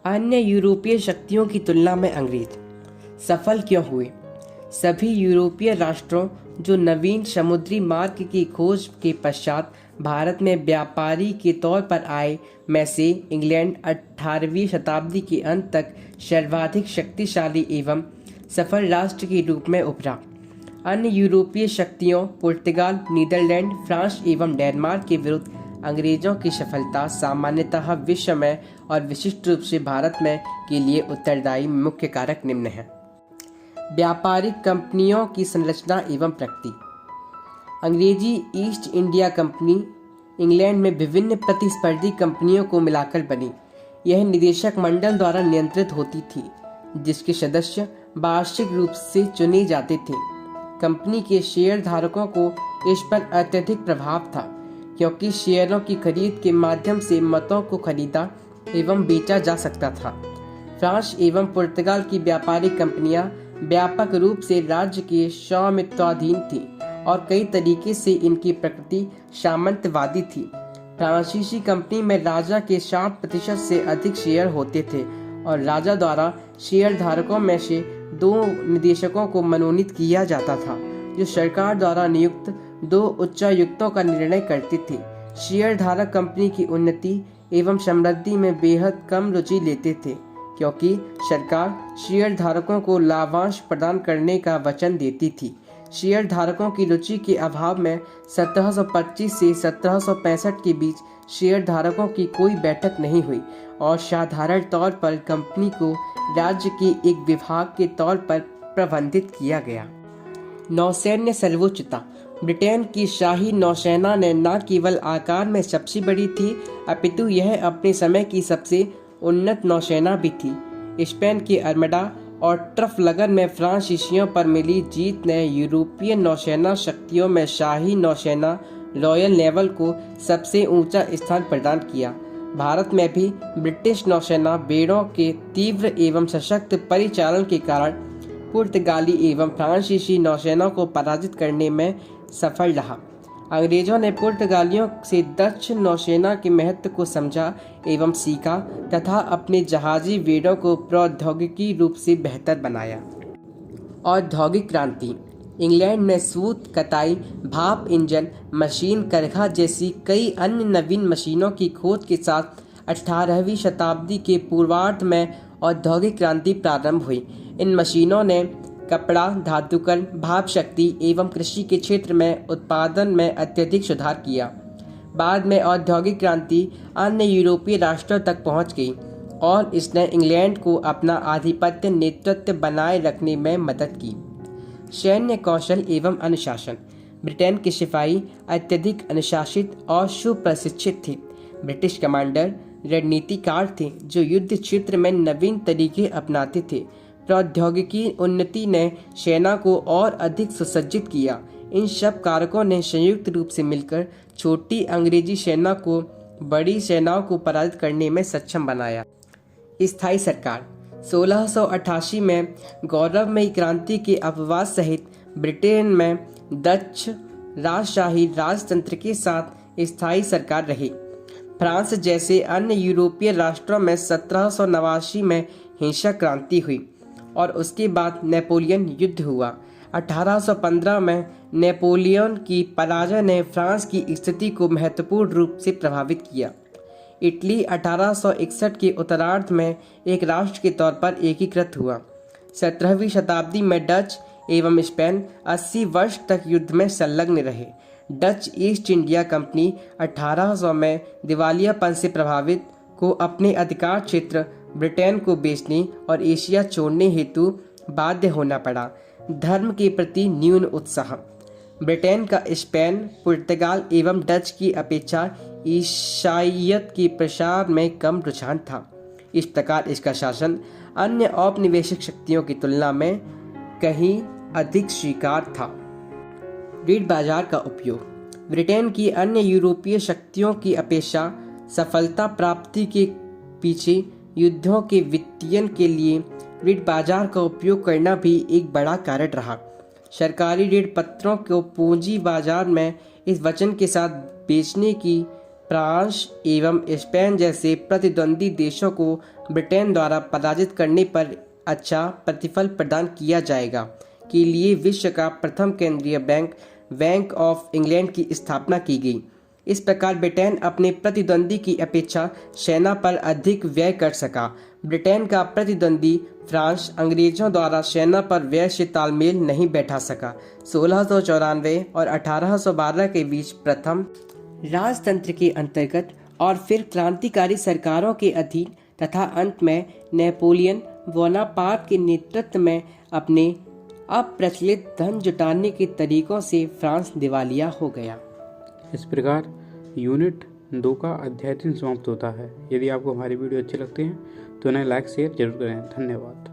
अन्य यूरोपीय शक्तियों की तुलना में अंग्रेज सफल क्यों हुए? सभी यूरोपीय राष्ट्रों जो नवीन समुद्री मार्ग की खोज के पश्चात भारत में व्यापारी के तौर पर आए, में से इंग्लैंड 18वीं शताब्दी के अंत तक सर्वाधिक शक्तिशाली एवं सफल राष्ट्र के रूप में उभरा। अन्य यूरोपीय शक्तियों पुर्तगाल, नीदरलैंड, फ्रांस एवं डेनमार्क के विरुद्ध अंग्रेजों की सफलता सामान्यतः विश्व में और विशिष्ट रूप से भारत में के लिए उत्तरदायी मुख्य कारक निम्न हैं। व्यापारिक कंपनियों की संरचना एवं प्रकृति। अंग्रेजी ईस्ट इंडिया कंपनी इंग्लैंड में विभिन्न प्रतिस्पर्धी कंपनियों को मिलाकर बनी। यह निदेशक मंडल द्वारा नियंत्रित होती थी, जिसके सदस्य वार्षिक रूप से चुने जाते थे। कंपनी के शेयर धारकों को इस पर अत्यधिक प्रभाव था, क्योंकि शेयरों की खरीद के माध्यम से मतों को खरीदा एवं बेचा जा सकता था। फ्रांस एवं पुर्तगाल की व्यापारिक कंपनियां व्यापक रूप से राज्य के स्वामित्वाधीन थी और कई तरीके से इनकी प्रकृति सामंतवादी थी। फ्रांसीसी कंपनी में राजा के 60% से अधिक शेयर होते थे और राजा द्वारा शेयर धारकों में से 2 निदेशकों को मनोनीत किया जाता था, जो सरकार द्वारा नियुक्त 2 उच्चायुक्तों का निर्णय करते थे। शेयर धारक कंपनी की उन्नति एवं समृद्धि में बेहद कम रुचि लेते थे, क्योंकि सरकार शेयर धारकों को लाभांश प्रदान करने का वचन देती थी। शेयर धारकों की रुचि के अभाव में 1725 से 1765 के बीच शेयर धारकों की कोई बैठक नहीं हुई और साधारण तौर पर कंपनी को राज्य के एक विभाग के तौर पर प्रबंधित किया गया। नौसैन्य सर्वोच्चता। ब्रिटेन की शाही नौसेना ने न केवल आकार में सबसे बड़ी थी, अपितु यह अपने समय की सबसे उन्नत नौसेना भी थी। स्पेन के आर्मडा और ट्रफलगर में फ्रांसीसियों पर मिली जीत ने यूरोपीय नौसेना शक्तियों में शाही नौसेना रॉयल नेवल को सबसे ऊंचा स्थान प्रदान किया। भारत में भी ब्रिटिश नौसेना बेड़ों के तीव्र एवं सशक्त परिचालन के कारण पुर्तगाली एवं फ्रांसीसी नौसेना को पराजित करने में सफल रहा। अंग्रेजों ने पुर्तगालियों से डच नौसेना के महत्व को समझा एवं सीखा तथा अपने जहाजी बेड़ों को प्रौद्योगिकी रूप से बेहतर बनाया। औद्योगिक क्रांति। इंग्लैंड में सूत कताई, भाप इंजन, मशीन करघा जैसी कई अन्य नवीन मशीनों की खोज के साथ 18वीं शताब्दी के पूर्वार्ध में औद्योगिक क्रांति प्रारंभ हुई। इन मशीनों ने कपड़ा, धातुकर्म, भाप शक्ति एवं कृषि के क्षेत्र में उत्पादन में अत्यधिक सुधार किया। बाद में औद्योगिक क्रांति अन्य यूरोपीय राष्ट्रों तक पहुंच गई और इसने इंग्लैंड को अपना आधिपत्य नेतृत्व बनाए रखने में मदद की। सैन्य कौशल एवं अनुशासन। ब्रिटेन के सिपाही अत्यधिक अनुशासित और सुप्रशिक्षित थे। ब्रिटिश कमांडर रणनीतिकार थे जो युद्ध क्षेत्र में नवीन तरीके अपनाते थे। प्रौद्योगिकी उन्नति ने सेना को और अधिक सुसज्जित किया। इन सब कारकों ने संयुक्त रूप से मिलकर छोटी अंग्रेजी सेना को बड़ी सेनाओं को पराजित करने में सक्षम बनाया। स्थायी सरकार। 1688 में गौरवमयी क्रांति के अपवाद सहित ब्रिटेन में डच राजशाही राजतंत्र के साथ स्थायी सरकार रही। फ्रांस जैसे अन्य यूरोपीय राष्ट्रों में 1789 में हिंसक क्रांति हुई और उसके बाद नेपोलियन युद्ध हुआ। 1815 में नेपोलियन की पराजय ने फ्रांस की स्थिति को महत्वपूर्ण रूप से प्रभावित किया। इटली 1861 के उत्तरार्ध में एक राष्ट्र के तौर पर एकीकृत हुआ। 17वीं शताब्दी में डच एवं स्पेन 80 वर्ष तक युद्ध में संलग्न रहे। डच ईस्ट इंडिया कंपनी 1800 में दिवालियापन से प्रभावित को अपने अधिकार क्षेत्र ब्रिटेन को बेचने और एशिया छोड़ने हेतु बाध्य होना पड़ा। धर्म के प्रति न्यून उत्साह। ब्रिटेन का स्पेन, पुर्तगाल एवं डच की अपेक्षा ईसाईयत के प्रसार में कम रुझान था। इस प्रकार इसका शासन अन्य औपनिवेशिक शक्तियों की तुलना में कहीं अधिक स्वीकार था। ऋण बाजार का उपयोग। ब्रिटेन की अन्य यूरोपीय शक्तियों की अपेक्षा सफलता प्राप्ति के पीछे युद्धों के वित्तीयन के लिए ऋण बाजार का उपयोग करना भी एक बड़ा कारण रहा। सरकारी ऋण पत्रों को पूंजी बाजार में इस वचन के साथ बेचने की फ्रांस एवं स्पेन जैसे प्रतिद्वंदी देशों को ब्रिटेन द्वारा पराजित करने पर अच्छा प्रतिफल प्रदान किया जाएगा के लिए विश्व का प्रथम केंद्रीय बैंक बैंक ऑफ इंग्लैंड की स्थापना की गई। इस प्रकार ब्रिटेन अपने प्रतिद्वंदी की अपेक्षा सेना पर अधिक व्यय कर सका। ब्रिटेन का प्रतिद्वंदी फ्रांस अंग्रेजों द्वारा सेना पर व्यय से तालमेल नहीं बैठा सका। 1694 और 1812 के बीच प्रथम राजतंत्र के अंतर्गत और फिर क्रांतिकारी सरकारों के अधीन तथा अंत में नेपोलियन बोनापार्ट के नेतृत्व में अपने अप्रचलित धन जुटाने के तरीकों से फ्रांस दिवालिया हो गया। इस प्रकार यूनिट 2 का अध्याय 3 समाप्त होता है। यदि आपको हमारी वीडियो अच्छे लगते हैं तो उन्हें लाइक शेयर जरूर करें। धन्यवाद।